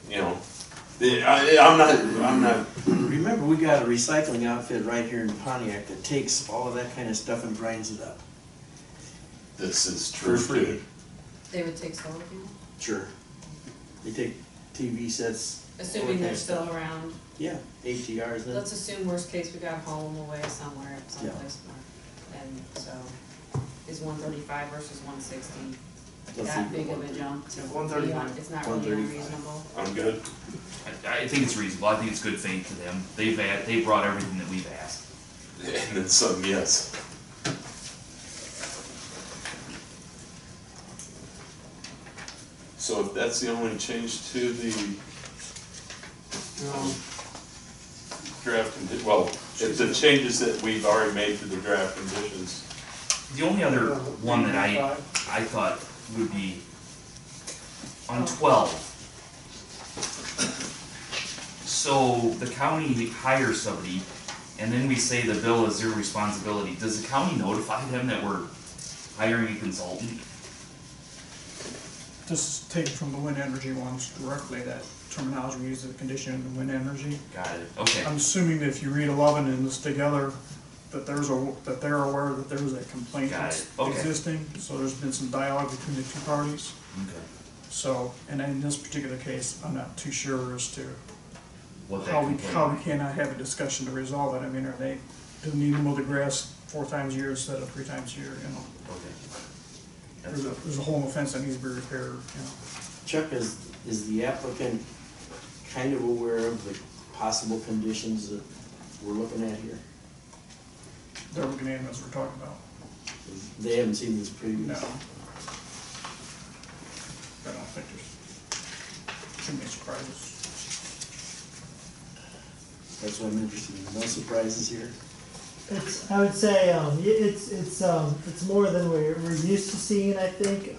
You know, I'm not. Remember, we got a recycling outfit right here in Pontiac that takes all of that kind of stuff and grinds it up. This is true For free. too. They would take solar panels? Sure. They take TV sets. Assuming they're still around. Yeah, ATRs then. Let's assume worst case, we got home away somewhere, someplace more. And so, is 135 versus 160 Let's that see. big of a jump to 135. it's not really 135. unreasonable? I'm good. I think it's reasonable. I think it's good faith to them. They brought everything that we've asked. And then some, yes. So if that's the only change to the draft well, it's the changes that we've already made to the draft conditions. The only other one that I thought would be on 12. So the county hires somebody, and then we say the bill is their responsibility. Does the county notify them that we're hiring a consultant? This is taken from the wind energy ones directly, that terminology we use, the condition of the wind energy. Got it, okay. I'm assuming that if you read 11 and this together, that that they're aware that there was a complaint Got that's it, okay. existing, so there's been some dialogue between the two parties. Okay. So, and in this particular case, I'm not too sure as to What that how we complaint- cannot have a discussion to resolve it. I mean, do they need to mow the grass 4 times a year instead of 3 times a year, you know? Okay. There's a hole in the fence that needs to be repaired, you know? Chuck, is the applicant kind of aware of the possible conditions that we're looking at here? They're looking at them as we're talking about. They haven't seen this previous? No. I don't think there's too many surprises. That's what I'm interested in. No surprises here? I would say, it's more than we're used to seeing, I think.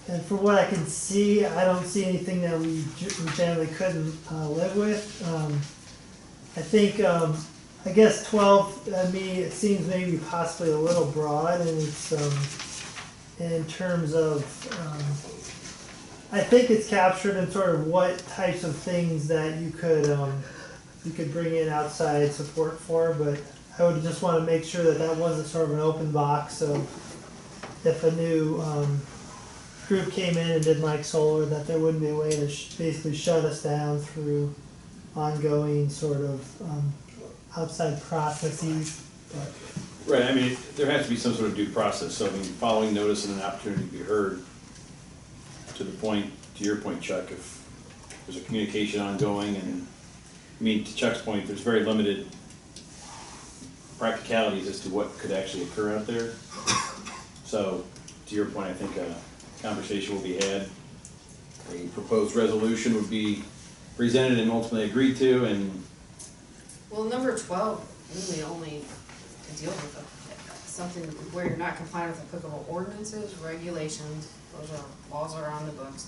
And from what I can see, I don't see anything that we generally couldn't live with. I think, I guess 12, it seems maybe possibly a little broad, and it's, in terms of, I think it's captured in sort of what types of things that you could bring in outside support for, but I would just want to make sure that that wasn't sort of an open box of if a new group came in and didn't like solar, that there wouldn't be a way to basically shut us down through ongoing sort of outside processes. But Right, I mean, there has to be some sort of due process, so I mean, following notice and an opportunity to be heard, to your point, Chuck, if there's a communication ongoing, and, I mean, to Chuck's point, there's very limited practicalities as to what could actually occur out there. So, to your point, I think a conversation will be had, a proposed resolution would be presented and ultimately agreed to, and Well, number 12 really only to deal with something where you're not complying with applicable ordinances, regulations, laws are on the books,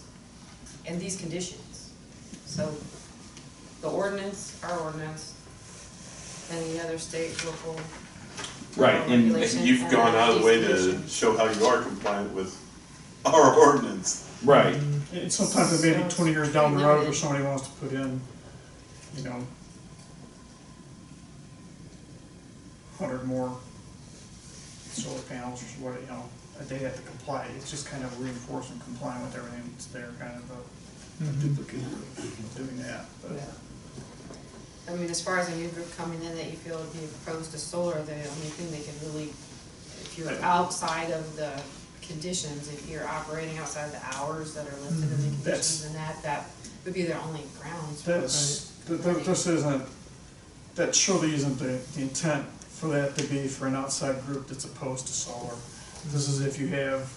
and these conditions. So the ordinance, our ordinance, any other state, local right, and regulation, You've gone out of the way these to conditions. show how you are compliant with our ordinance. right, And sometimes it may be 20 years down the road where somebody wants to put in, 100 more solar panels or what, they have to comply. It's just kind of reinforcing complying with everything that's there, kind of a duplicate of doing that. But I mean, as far as a new group coming in that you feel would be opposed to solar, the only thing they could really, if you're outside of the conditions, if you're operating outside the hours that are listed in the conditions, and that would be their only grounds for This isn't, that surely isn't the intent for that to be for an outside group that's opposed to solar. This is if you have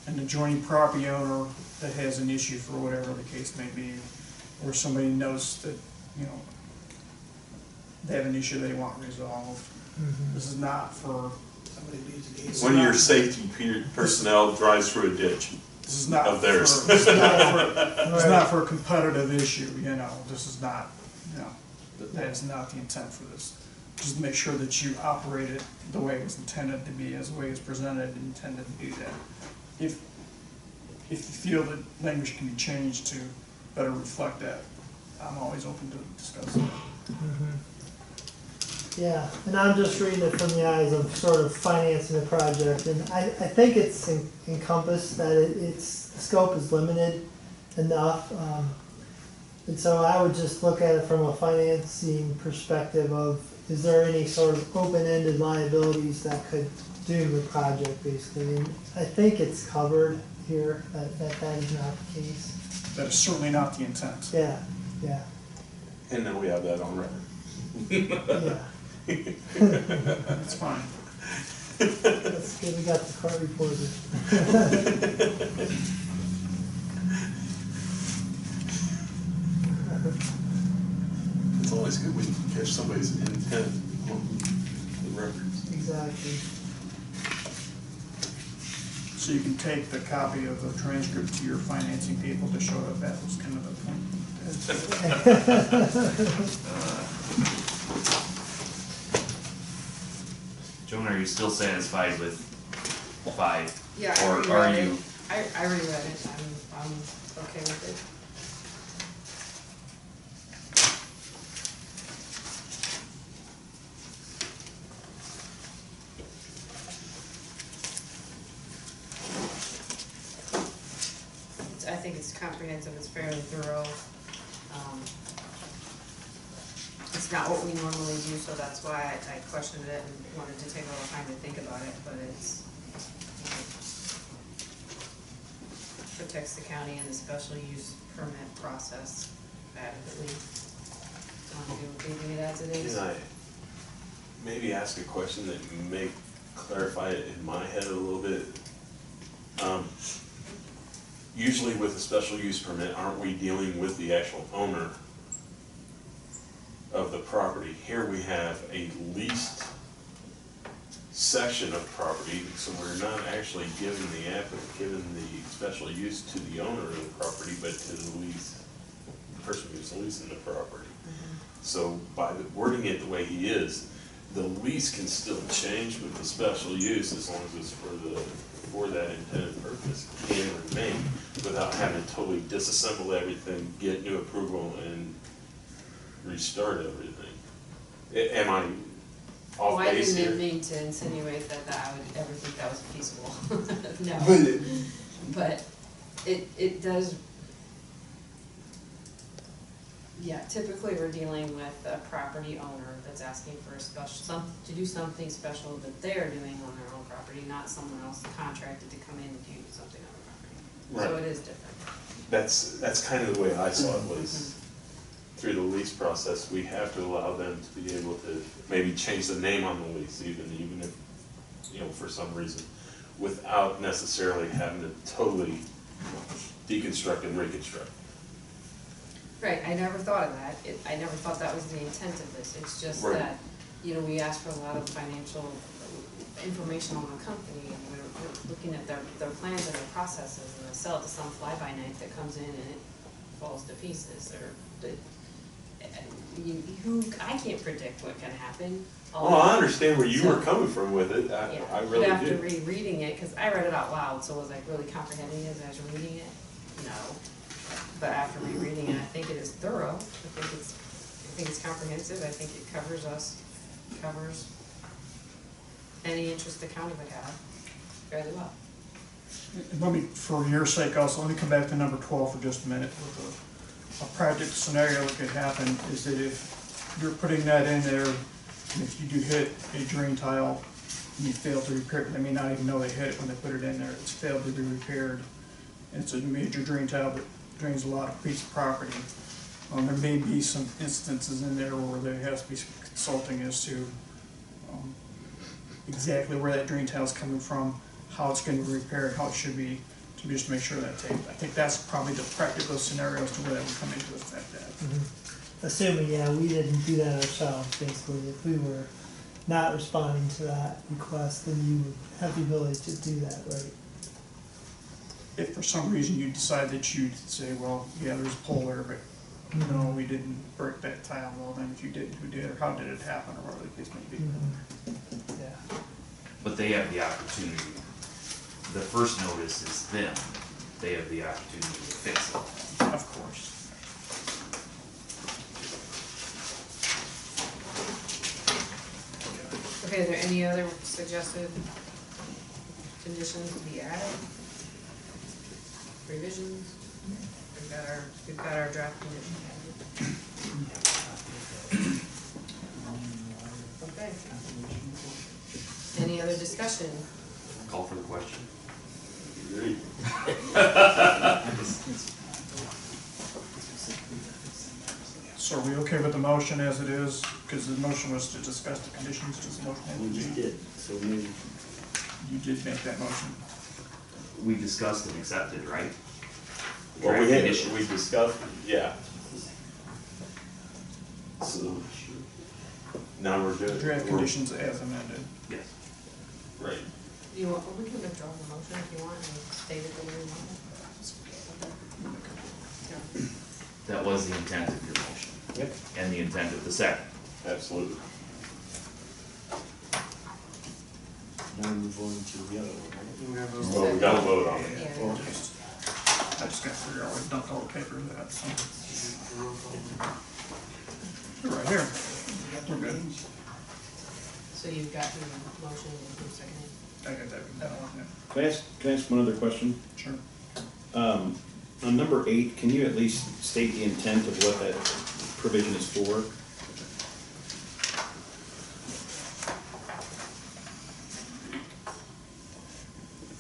an adjoining property owner that has an issue for whatever the case may be, or somebody knows that, you know, they have an issue they want resolved. This is not for, When your safety personnel drives through a ditch this is not of theirs. for, this is not for a competitive issue, you know, this is not, you know, that is not the intent for this. Just make sure that you operate it the way it was intended to be, as the way it's presented and intended to do that. If you feel that language can be changed to better reflect that, I'm always open to discussing it. Yeah, and I'm just reading it from the eyes of sort of financing the project, and I think it's encompassed that its scope is limited enough. And so I would just look at it from a financing perspective of, is there any sort of open-ended liabilities that could doom the project, basically? And I think it's covered here, that is not the case. That is certainly not the intent. Yeah, yeah, And then we have that on record. yeah. That's fine. That's good, we got the court reporter. It's always good when you can catch somebody's intent on the records. Exactly. So you can take the copy of the transcript to your financing people to show that that was kind of the point. Joan, are you still satisfied with 5? Yeah, Or I are reread you? it. I reread it, I'm okay with it. I think it's comprehensive, it's fairly thorough. It's not what we normally do, so that's why I questioned it and wanted to take a little time to think about it, but it's, protects the county and the special use permit process adequately. Leaving it as it is. Can I maybe ask a question that may clarify it in my head a little bit? Usually with a special use permit, aren't we dealing with the actual owner of the property? Here we have a leased section of property, so we're not actually giving the special use to the owner of the property, but to the person who's leasing the property. So by wording it the way he is, the lease can still change with the special use as long as it's for that intended purpose, can remain without having to totally disassemble everything, get new approval, and restart everything. Am I off I base here? didn't mean to insinuate that I would ever think that was feasible. No. But it does, yeah, typically we're dealing with a property owner that's asking for a special, to do something special that they're doing on their own property, not someone else contracted to come in and do something on the property. So Right. it is different. That's kind of the way I saw it, was through the lease process, we have to allow them to be able to maybe change the name on the lease, even if, for some reason, without necessarily having to totally deconstruct and reconstruct. Right, I never thought of that. I never thought that was the intent of this. It's just Right. that, we asked for a lot of financial information on the company, and we're looking at their plans and their processes, and they sell it to some fly-by-night that comes in and it falls to pieces, or I can't predict what can happen. Well, I understand where you were coming from with it, I really But after do. rereading it, because I read it out loud, so was I really comprehending it as I was reading it? No. But after rereading it, I think it is thorough. I think it's comprehensive. I think it covers any interest the county would have fairly well. And let me, for your sake also, let me come back to number 12 for just a minute. With a practical scenario that could happen is that if you're putting that in there, and if you do hit a drain tile, you failed to repair it, they may not even know they hit it when they put it in there, it's failed to be repaired. It's a major drain tile that drains a lot of piece of property. There may be some instances in there where there has to be some consulting as to exactly where that drain tile is coming from, how it's going to be repaired, how it should be, to just make sure that tape. I think that's probably the practical scenario as to where that would come into effect at. Assuming, yeah, we didn't do that ourselves, basically, if we were not responding to that request, then you would have the ability to do that, right? If for some reason you decide that you'd say, well, yeah, there's a pole there, but no, we didn't break that tile, well, then if you did, who did, or how did it happen, or whatever the case may be. Yeah. But they have the opportunity, the first notice is them, they have the opportunity to fix it. Of course. Okay, are there any other suggested conditions to be added? Revisions? We've got our draft condition. Okay. Any other discussion? Call for the question. Agreed. So are we okay with the motion as it is? Because the motion was to discuss the conditions, does the motion have to We be? just did, so maybe, You did make that motion. We discussed and accepted, right? Well, we Draft had, conditions. we discussed, yeah. So, now we're good. Draft We're- conditions as amended. Yes. Right. You want, we can withdraw the motion if you want and state it the way you want it. Yeah. That was the intent of your motion. Yep. And the intent of the second. Absolutely. now we move on to the other one, right? Well, we gotta vote on it. Yeah. Well, I just gotta figure out where I dumped all the paper that, so. They're right here. We're good. So you've got your motion and your second. I got that written down, yeah. Can I ask one other question? Sure. On number 8, can you at least state the intent of what that provision is for?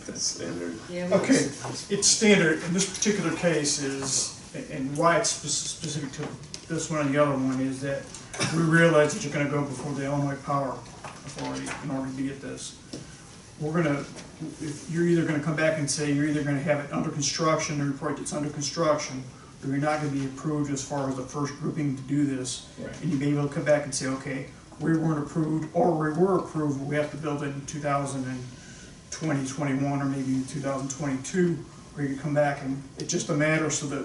That's standard. Yeah. we- Okay, it's standard, in this particular case is, and why it's specific to this one and the other one, is that we realize that you're gonna go before the Illinois Power Authority in order to get this. We're gonna, if you're either gonna come back and say you're either gonna have it under construction, the report that's under construction, or you're not gonna be approved as far as the first grouping to do this. Right. And you may be able to come back and say, okay, we weren't approved, or we were approved, but we have to build it in 2021 or maybe 2022, or you can come back and it's just a matter so that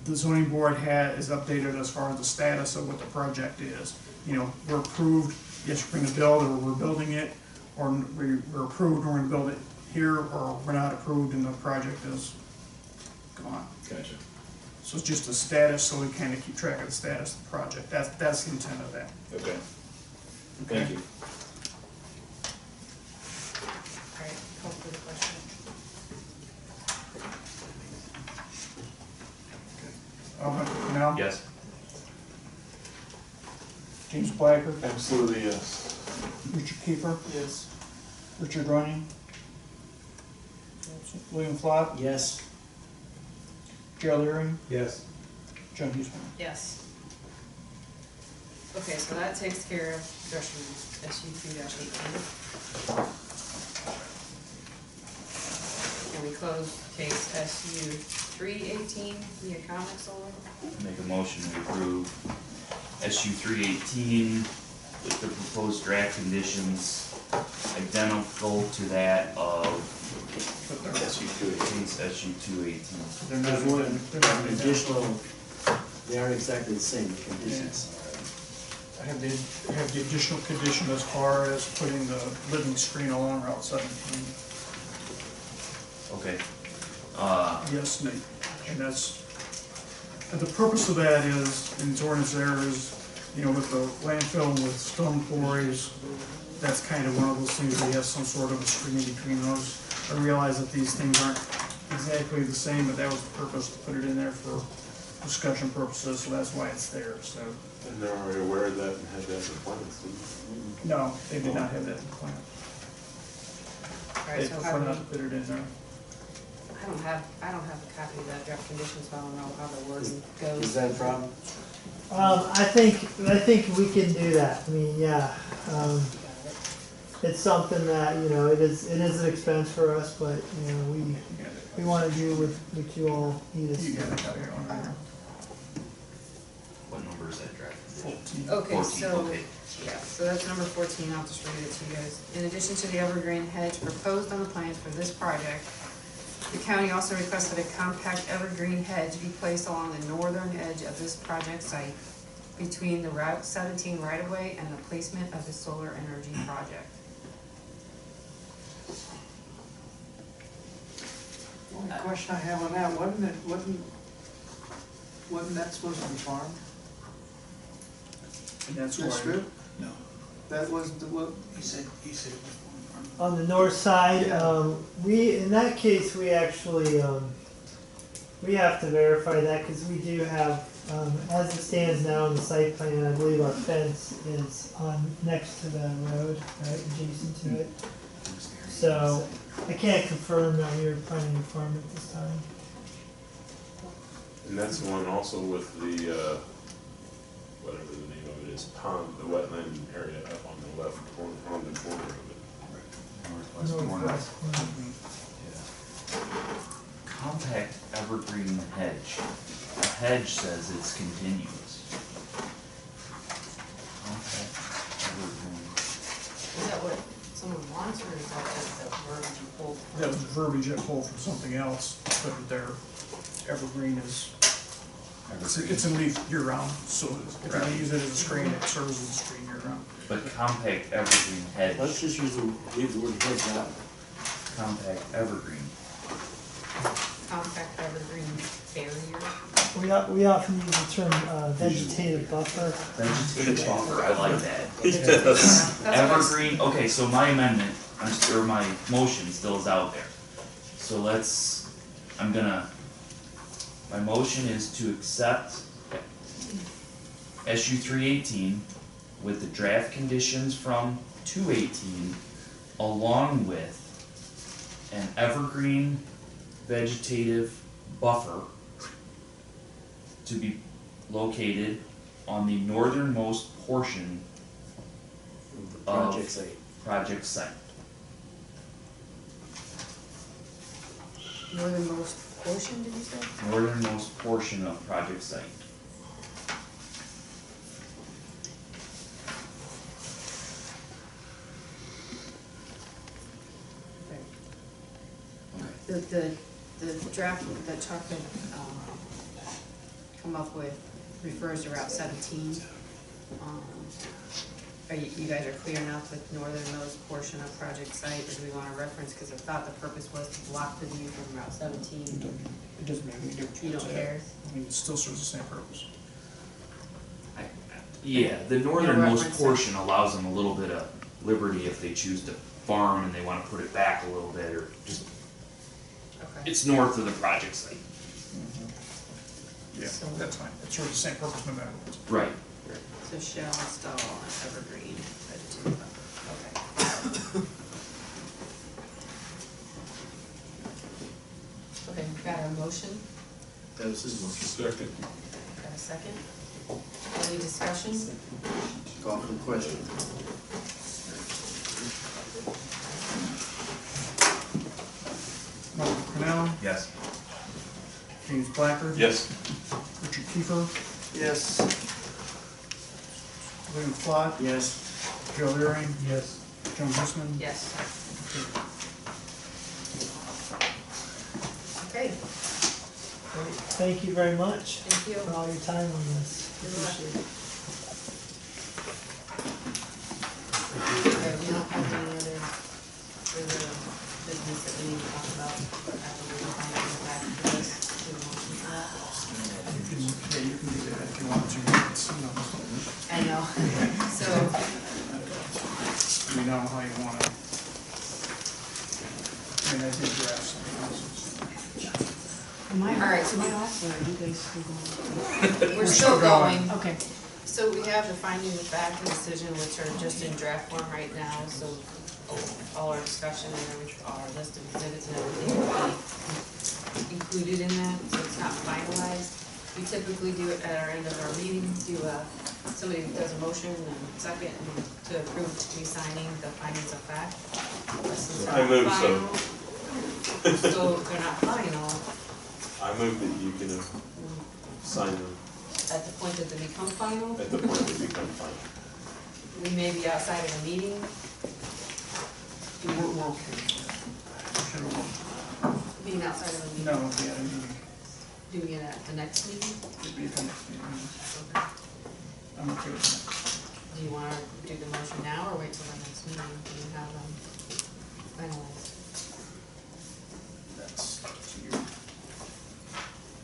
the zoning board is updated as far as the status of what the project is. You know, we're approved, yes, we're gonna build, or we're building it, or we're approved, we're gonna build it here, or we're not approved and the project is gone. Gotcha. So it's just a status, so we kind of keep track of the status of the project. That's the intent of that. Okay. Thank you. All right, call for the question. Now, Yes. James Blacker, Absolutely, yes. Richard Kiefer, Yes. Richard Running, William Flott, Yes, Gerald Earing, Yes. John Huesman. Yes. Okay, so that takes care of SU 3-18. And we close case SU 3-18, the economic solar. Make a motion to approve SU 318 with the proposed draft conditions identical to that of SU 218. case SU 218. They're there's not, one they're not additional, they aren't exactly the same, the conditions. I have the additional condition as far as putting the living screen along Route 17. Okay. Yes, Nate, and that's, and the purpose of that is, in its ordinance there is, you know, with the landfill and with stone quarries, that's kind of one of those things where you have some sort of a screen between those. I realize that these things aren't exactly the same, but that was the purpose, to put it in there for discussion purposes, so that's why it's there, so. And they're already aware of that and had that in plans, didn't No, they did not have that in the plan. Alright, so how Why do we, not put it in there? I don't have a copy of that draft conditions, so I don't know how the wording goes. Is that a problem? I think we can do that. I mean, yeah. It's something that, you know, it is an expense for us, but, you know, we wanna do what you all need us to You do. got it, got it on there. What number is that draft? 14. Okay, 14, so, okay. yeah, so that's number 14, I'll just read it to you guys. In addition to the evergreen hedge proposed on the plans for this project, the county also requested a compact evergreen hedge be placed along the northern edge of this project site between the Route 17 right-of-way and the placement of the solar energy project. Only question I have on that, wasn't that supposed to be farmed? And that's That why. strip? No. That wasn't the, what, He said it was farm. On the north side, Yeah. in that case, we actually, we have to verify that, cause we do have, as it stands now in the site plan, I believe our fence is next to the road, right, adjacent to it. So, I can't confirm that we are planning to farm it this time. And that's the one also with the, whatever the name of it is, pond, the wetland area up on the left corner, on the corner of it. Northwest corner. Northwest corner. Compact evergreen hedge. A hedge says it's continuous. Compact evergreen. Is that what someone wants, or is that just the verbiage you pulled? That was verbiage I pulled from something else, put it there. Evergreen is, it's a leaf year round, so if you use it as a screen, it serves as a screen year round. But compact evergreen hedge. Let's just leave the word hedge out. Compact evergreen. Compact evergreen barrier. We often use the term, vegetative buffer. Vegetative buffer, I like that. Yes. That's what I was- Evergreen, okay, so my amendment, or my motion still is out there. So my motion is to accept SU 318 with the draft conditions from 218, along with an evergreen vegetative buffer to be located on the northernmost portion of Project site. project site. Northernmost portion, did you say? Northernmost portion of project site. The draft that Chuck had, come up with refers to Route 17. Are you guys are clear enough with northernmost portion of project site, or do we wanna reference, cause I thought the purpose was to block the view from Route 17. It doesn't make any difference. You don't care? I mean, it still serves the same purpose. Yeah, the northernmost reference it. portion allows them a little bit of liberty if they choose to farm and they wanna put it back a little bit, or just, Okay. it's north of the project site. Yeah, So- that's fine. It serves the same purpose no matter what. Right. So shall install an evergreen vegetative buffer, okay. Okay, got a motion, That was his motion. Second. got a second? Any discussion? Call for the question. Michael Cornell, Yes. James Blackard. Yes. Richard Kiefer, yes, William Flott, Yes. Joe Leering. Yes. Joan Hussman. Yes. Okay, Great. Thank you very much thank you. for all your time on this. Good luck. Appreciate it. Okay, we don't have any other further business that we need to talk about, after we find out the back of this, do a motion for that? Yeah, you can do that if you want to. It's, you know, I know, so, you know how you wanna. I mean, I did draft something else. Am I, All right, so am I we- off, or are you guys still going? we're still going. Okay, So So we have the finding of fact and decision, which are just in draft form right now, so all our discussion and everything, our list of exhibits and everything will be included in that, so it's not finalized. We typically do it at our end of our meeting, somebody does a motion and second and to approve me signing the findings of fact. But since they're I not move so. final, so they're not final, I move that you can sign them at the point that they become final, at the point they become final. we may be outside of a meeting. We're okay. Being outside of a meeting. No, yeah, I mean, Do we at the next meeting? it'd be the next meeting. Okay. I'm okay with that. Do you wanna do the motion now or wait till the next meeting when you have them finalized? That's up to you.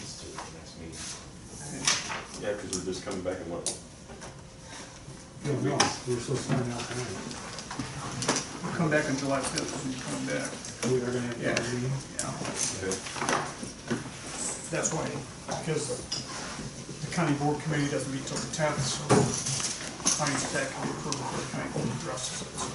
Let's do it the next meeting. Yeah, because we're just coming back and what? No, no, we're supposed to find out tonight. We'll come back on July 5th when you come back. We are gonna have Yeah. a meeting. Yeah. Okay. That's why, because the county board committee doesn't meet till the 10th, so findings of fact can be approved before the county board addresses it. So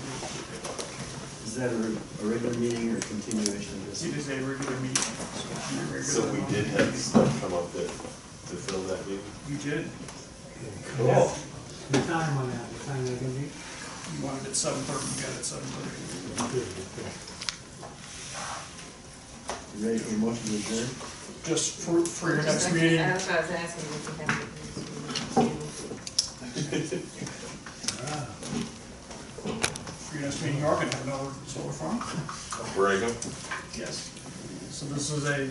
Is that a regular meeting or a continuation of this? it is a regular meeting. So it can be regular. So we did have stuff come up to fill that meeting? You did. Cool. The time on that, what time are they gonna be? You wanted it 7:30, you got it 7:30. Good, okay. You ready for a motion to adjourn? Just for your next meeting. That's what I was asking, if you have it. Ah. For your next meeting, you are gonna have another solar farm. Where I go? Yes. So this is a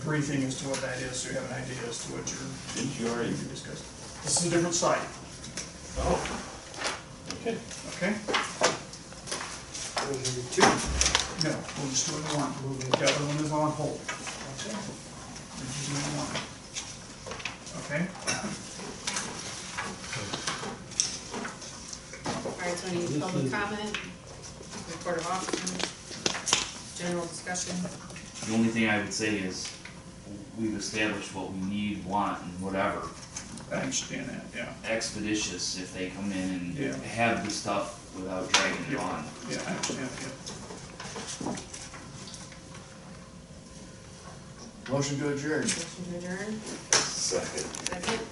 briefing as to what that is, so you have an idea as to what Didn't you already? you're discussing. This is a different site, Oh. Okay. okay? There's gonna be two. No, we'll just do it in one. The other one is on hold. We're just doing one. Okay? Alright, so any public comment, report of officers, general discussion? The only thing I would say is, we've established what we need, want, and whatever. I understand that, yeah. Expeditious if they come in Yeah. and have the stuff without dragging it on. Yeah, I understand, yeah. Motion to adjourn. Motion to adjourn, Second. second?